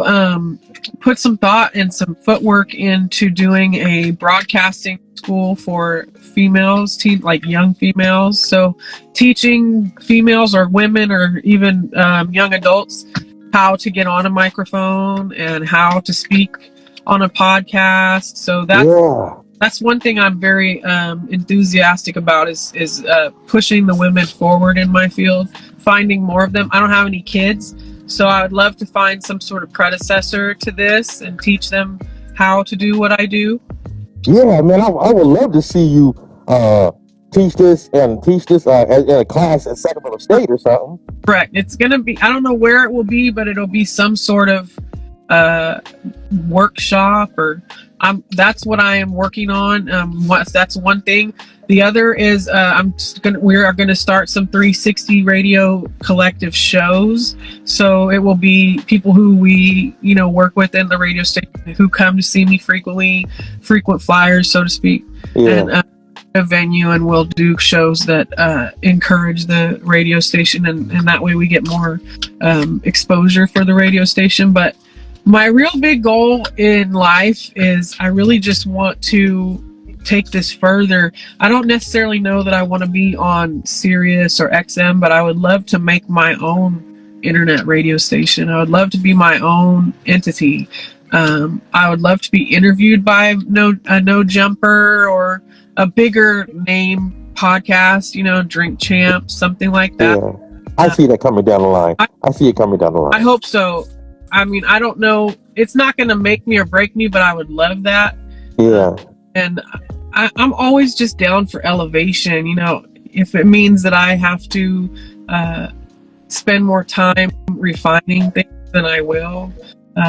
put some thought and some footwork into doing a broadcasting school for females, young females. So teaching females or women or even young adults how to get on a microphone and how to speak on a podcast. So that's one thing I'm very enthusiastic about is pushing the women forward in my field, finding more of them. I don't have any kids, so I would love to find some sort of predecessor to this and teach them how to do what I do. Yeah, man, I would love to see you teach this in a class at Sacramento State or something. Correct. It's going to be, I don't know where it will be, but it'll be some sort of workshop that's what I am working on. That's one thing. The other is we are going to start some 360 radio collective shows. So it will be people who we work with in the radio station who come to see me frequent flyers, so to speak. And a venue and we'll do shows that encourage the radio station, and that way we get more exposure for the radio station. But my real big goal in life is I really just want to take this further. I don't necessarily know that I want to be on Sirius or XM, but I would love to make my own internet radio station. I would love to be my own entity. I would love to be interviewed by No Jumper or a bigger name podcast, you know, Drink Champ, something like that. Yeah. I see that coming down the line. I see it coming down the line. I hope so. I mean, I don't know. It's not going to make me or break me, but I would love that. Yeah. And I'm always just down for elevation. You know, if it means that I have to spend more time refining things, then I will.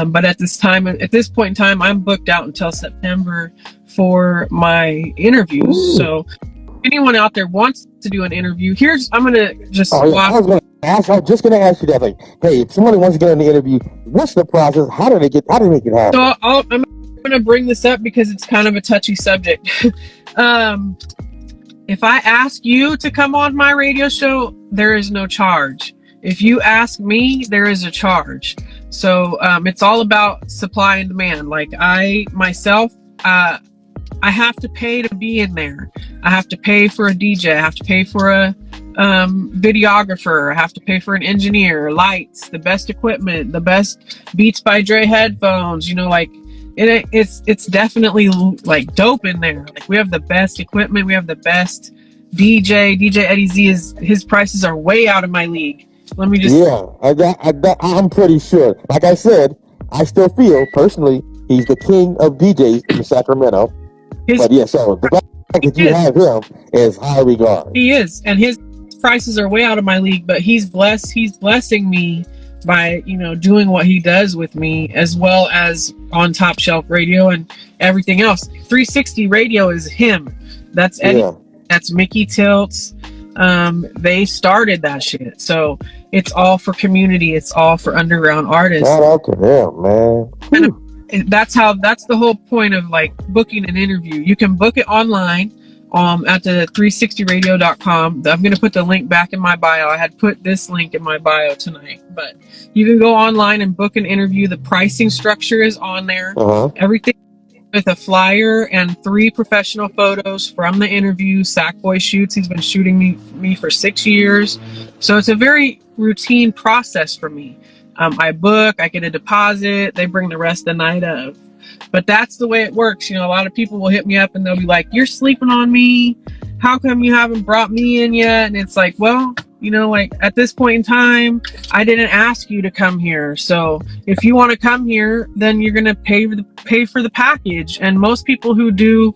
But at this point in time, I'm booked out until September for my interviews. Ooh. So if anyone out there wants to do an interview, I'm going to just I was just going to ask you that. Like, hey, if somebody wants to get on the interview, what's the process? How do they make it happen? So I'm going to bring this up because it's kind of a touchy subject. If I ask you to come on my radio show, there is no charge. If you ask me, there is a charge. So it's all about supply and demand. Like I myself, I have to pay to be in there. I have to pay for a DJ. I have to pay for a videographer. I have to pay for an engineer, lights, the best equipment, the best Beats by Dre headphones. You know, like it's definitely like dope in there. Like we have the best equipment. We have the best DJ. DJ Eddie Z his prices are way out of my league. Let me just... Yeah, I'm pretty sure. Like I said, I still feel, personally, he's the king of DJs in Sacramento. But yeah, so the fact that you have him is high regard. He is, and his prices are way out of my league, but he's blessing me by, you know, doing what he does with me, as well as on Top Shelf Radio and everything else. 360 Radio is him. That's Eddie. Yeah. That's Micky Tilts. They started that shit, so it's all for community. It's all for underground artists. Shout out to them, man. And that's the whole point of like booking an interview. You can book it online at the 360radio.com. I'm going to put the link back in my bio. I had put this link in my bio tonight, but you can go online and book an interview. The pricing structure is on there. Everything with a flyer and 3 professional photos from the interview. Sackboy shoots. He's been shooting me for 6 years. So it's a very routine process for me. I book, I get a deposit, they bring the rest the night of. But that's the way it works. You know, a lot of people will hit me up and they'll be like, "You're sleeping on me. How come you haven't brought me in yet?" And it's like, well, you know, like at this point in time, I didn't ask you to come here. So if you want to come here, then you're going to pay for the package. And most people who do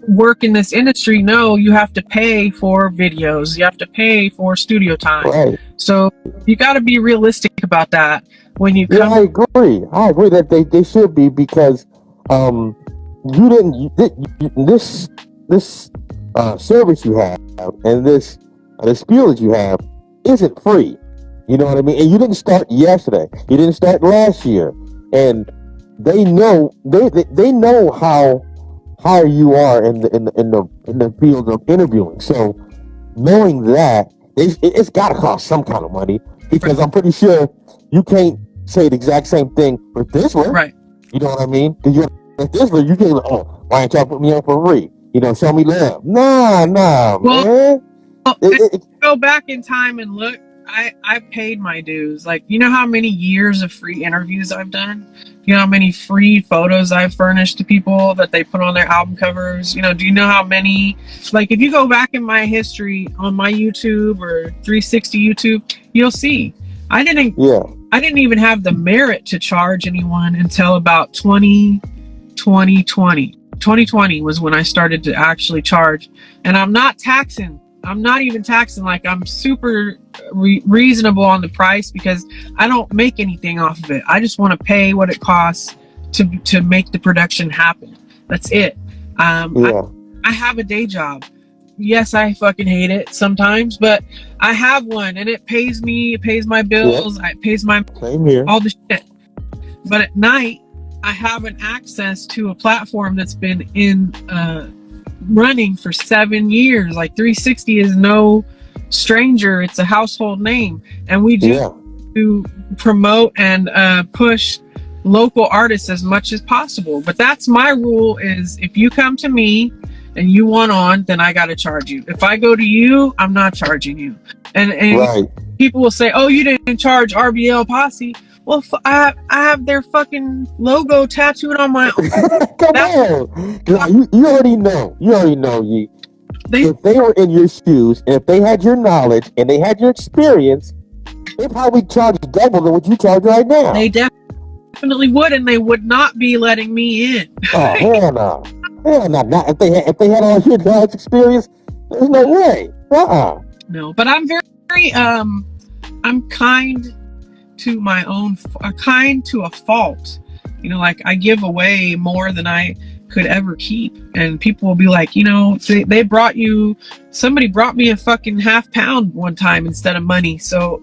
work in this industry know you have to pay for videos. You have to pay for studio time. Right. So you got to be realistic about that when you come. Yeah, I agree that they should be, because this service you have and this spiel that you have isn't free. You know what I mean? And you didn't start yesterday. You didn't start last year. And they know how you are in the field of interviewing. So knowing that, it's got to cost some kind of money, because I'm pretty sure you can't say the exact same thing for Thizzler. Right. You know what I mean? Because you're a Thizzler, you can't, why ain't y'all put me on for free? You know, show me love. Nah, man. Well, go back in time and look. I paid my dues. Like, you know how many years of free interviews I've done? You know how many free photos I've furnished to people that they put on their album covers? You know, do you know how many? Like, if you go back in my history on my YouTube or 360 YouTube, you'll see I didn't even have the merit to charge anyone until about 2020. 2020 was when I started to actually charge. And I'm not even taxing. Like, I'm super reasonable on the price, because I don't make anything off of it. I just want to pay what it costs to make the production happen. That's it. I have a day job. Yes, I fucking hate it sometimes, but I have one, and it pays me. It pays my bills. It pays my Same here. All the shit. But at night, I have an access to a platform that's been in running for 7 years. Like 360 is no stranger. It's a household name. And we do to promote and push local artists as much as possible. But that's my rule, is if you come to me and you want on, then I got to charge you. If I go to you, I'm not charging you. And people will say, oh, you didn't charge RBL Posse. Well, I have their fucking logo tattooed on my arm. Come on. You already know. If they were in your shoes, and if they had your knowledge, and they had your experience, they probably charge double than what you charge right now. They definitely would, and they would not be letting me in. Oh, hell no. Hell no. Not if they had all your knowledge experience, there's no way. No, but I'm very I'm kind to my own, kind to a fault. You know, like I give away more than I could ever keep, and people will be like, you know, somebody brought me a fucking half pound one time instead of money. So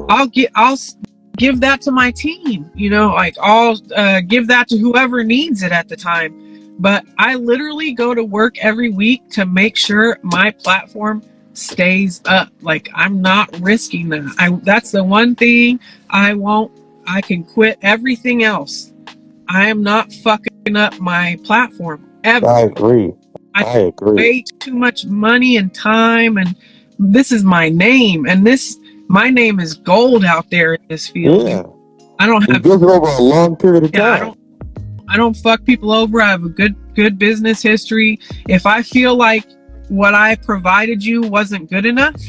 I'll give that to my team, you know, like I'll give that to whoever needs it at the time. But I literally go to work every week to make sure my platform stays up. Like I'm not risking that. That's the one thing I won't. I can quit everything else. I am not fucking up my platform ever. I agree. I agree. Way too much money and time, and this is my name, and my name is gold out there in this field. Yeah. I don't have. It goes over a long period of time. I don't fuck people over. I have a good business history. If I feel like what I provided you wasn't good enough,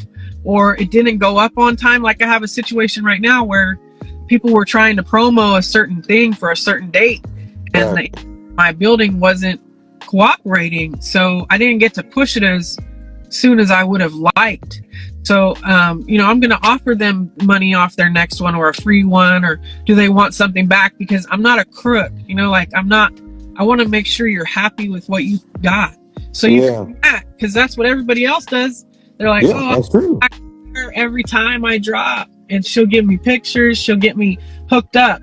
or it didn't go up on time, like I have a situation right now where people were trying to promo a certain thing for a certain date, and my building wasn't cooperating, so I didn't get to push it as soon as I would have liked. So you know, I'm gonna offer them money off their next one, or a free one, or do they want something back? Because I'm not a crook, you know, like I want to make sure you're happy with what you got, so you come back, because that's what everybody else does. They're like, oh, that's true. Every time I drop, and she'll give me pictures, she'll get me hooked up,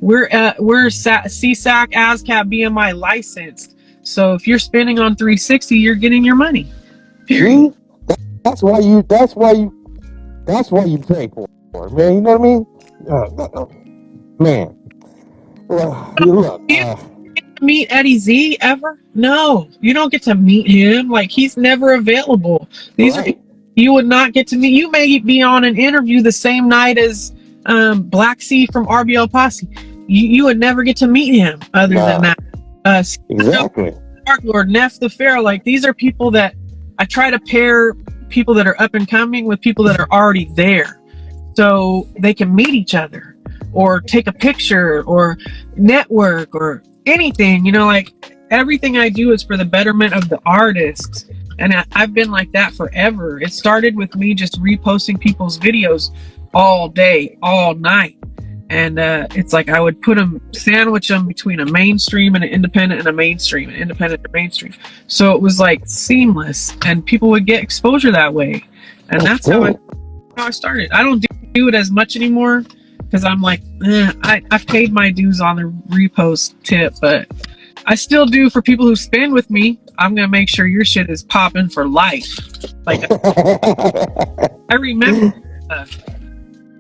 we're CSAC ASCAP BMI licensed, so if you're spending on 360, you're getting your money, period. That's why you pay for it, man. You know what I mean? Man. Well, look. You get to meet Eddie Z ever? No, you don't get to meet him. Like, he's never available. These are you would not get to meet. You may be on an interview the same night as Black C from RBL Posse. You would never get to meet him other than that. Exactly. Dark Lord, Neff the Pharaoh. Like, these are people that I try to pair people that are up and coming with people that are already there, so they can meet each other or take a picture or network or anything, you know. Like, everything I do is for the betterment of the artists, and I've been like that forever. It started with me just reposting people's videos all day, all night, and it's like I would sandwich them between a mainstream and an independent and a mainstream, an independent and a mainstream. So it was like seamless, and people would get exposure that way. And that's how I started. I don't do it as much anymore, because I'm like, I've paid my dues on the repost tip, but I still do for people who spend with me. I'm going to make sure your shit is popping for life. Like, I remember stuff.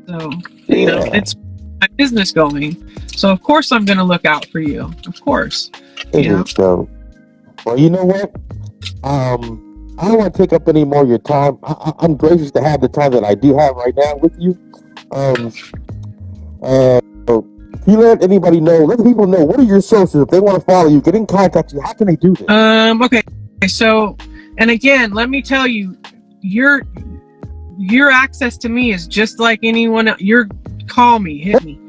So, you know, it's my business going, so of course I'm gonna look out for you, of course. So, well, you know what, I don't want to take up any more of your time. I'm gracious to have the time that I do have right now with you. So if you let anybody know, let people know, what are your sources if they want to follow you, get in contact with you, how can they do this? Okay, so, and again, let me tell you, your access to me is just like anyone else. Call me, hit me.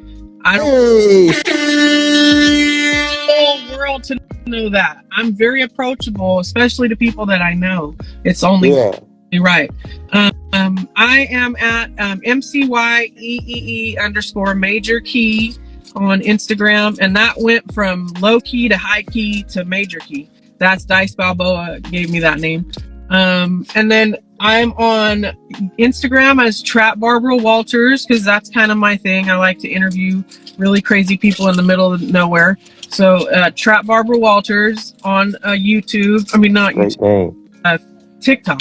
I don't want the whole world to know that. I'm very approachable, especially to people that I know. It's only right. I am at McCrazyTee_major_key on Instagram, and that went from low key to high key to major key. That's Dice Balboa gave me that name. And then I'm on Instagram as Trap Barbara Walters because that's kind of my thing. I like to interview really crazy people in the middle of nowhere. So Trap Barbara Walters on YouTube. I mean, not Great YouTube. TikTok.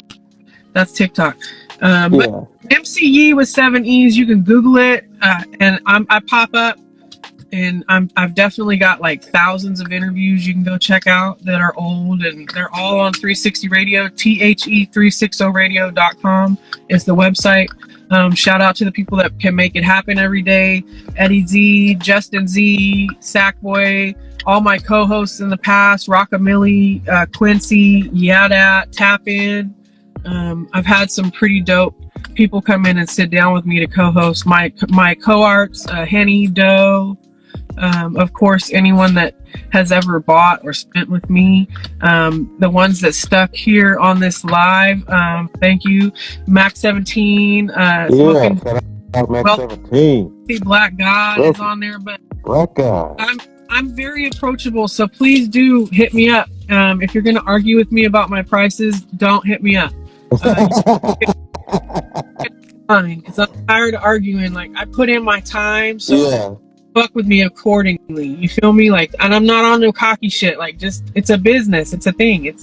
That's TikTok. Yeah. But MCE with 7 E's. You can Google it, and I pop up. And I've definitely got like thousands of interviews you can go check out that are old, and they're all on 360 Radio. THE360radio.com is the website. Shout out to the people that can make it happen every day. Eddie Z, Justin Z, Sackboy, all my co-hosts in the past, Rockamilly, Quincy, Yadat, Tap In. I've had some pretty dope people come in and sit down with me to co-host. My co-arts, Henny, Doe, of course, anyone that has ever bought or spent with me, the ones that stuck here on this live, thank you. Mac 17, Mac 17. Black God is on there, but Black God. I'm very approachable, so please do hit me up. If you're going to argue with me about my prices, don't hit me up. Because I'm tired of arguing. Like, I put in my time, so fuck with me accordingly. You feel me? Like, and I'm not on no cocky shit. Like, just, it's a business. It's a thing.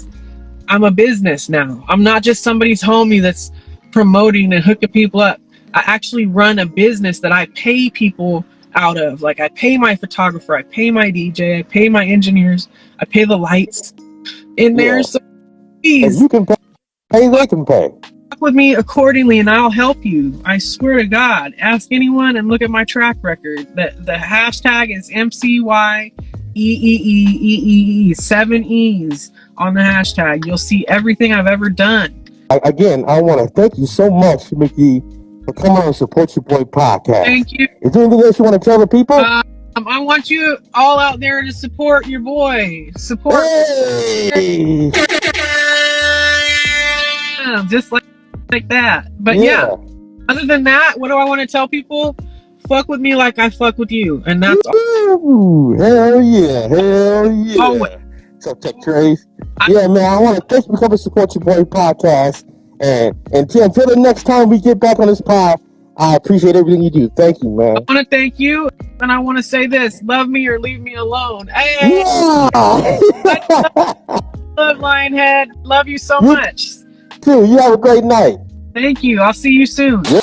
I'm a business now. I'm not just somebody's homie that's promoting and hooking people up. I actually run a business that I pay people out of. Like, I pay my photographer, I pay my DJ, I pay my engineers, I pay the lights in there. So please, if you can pay, they can pay. With me accordingly, and I'll help you. I swear to God. Ask anyone and look at my track record. The hashtag is MCYEEEEEE. 7 E's on the hashtag. You'll see everything I've ever done. Again, I want to thank you so much, Micky, for coming on Support Cha Boi Podcast. Thank you. Is there anything else you want to tell the people? I want you all out there to support your boy. Support. Hey! Just like that. But yeah, other than that, what do I want to tell people? Fuck with me like I fuck with you, and that's all. Hell yeah. Always. So Tech Trace. Yeah, man, I want to thank you for coming to Support Cha Boi Podcast, and until the next time we get back on this pod, I appreciate everything you do. Thank you, man. I want to thank you, and I want to say this: love me or leave me alone. Hey, yeah. Love Lionhead. Love you so much. Too. You have a great night. Thank you. I'll see you soon. Yeah.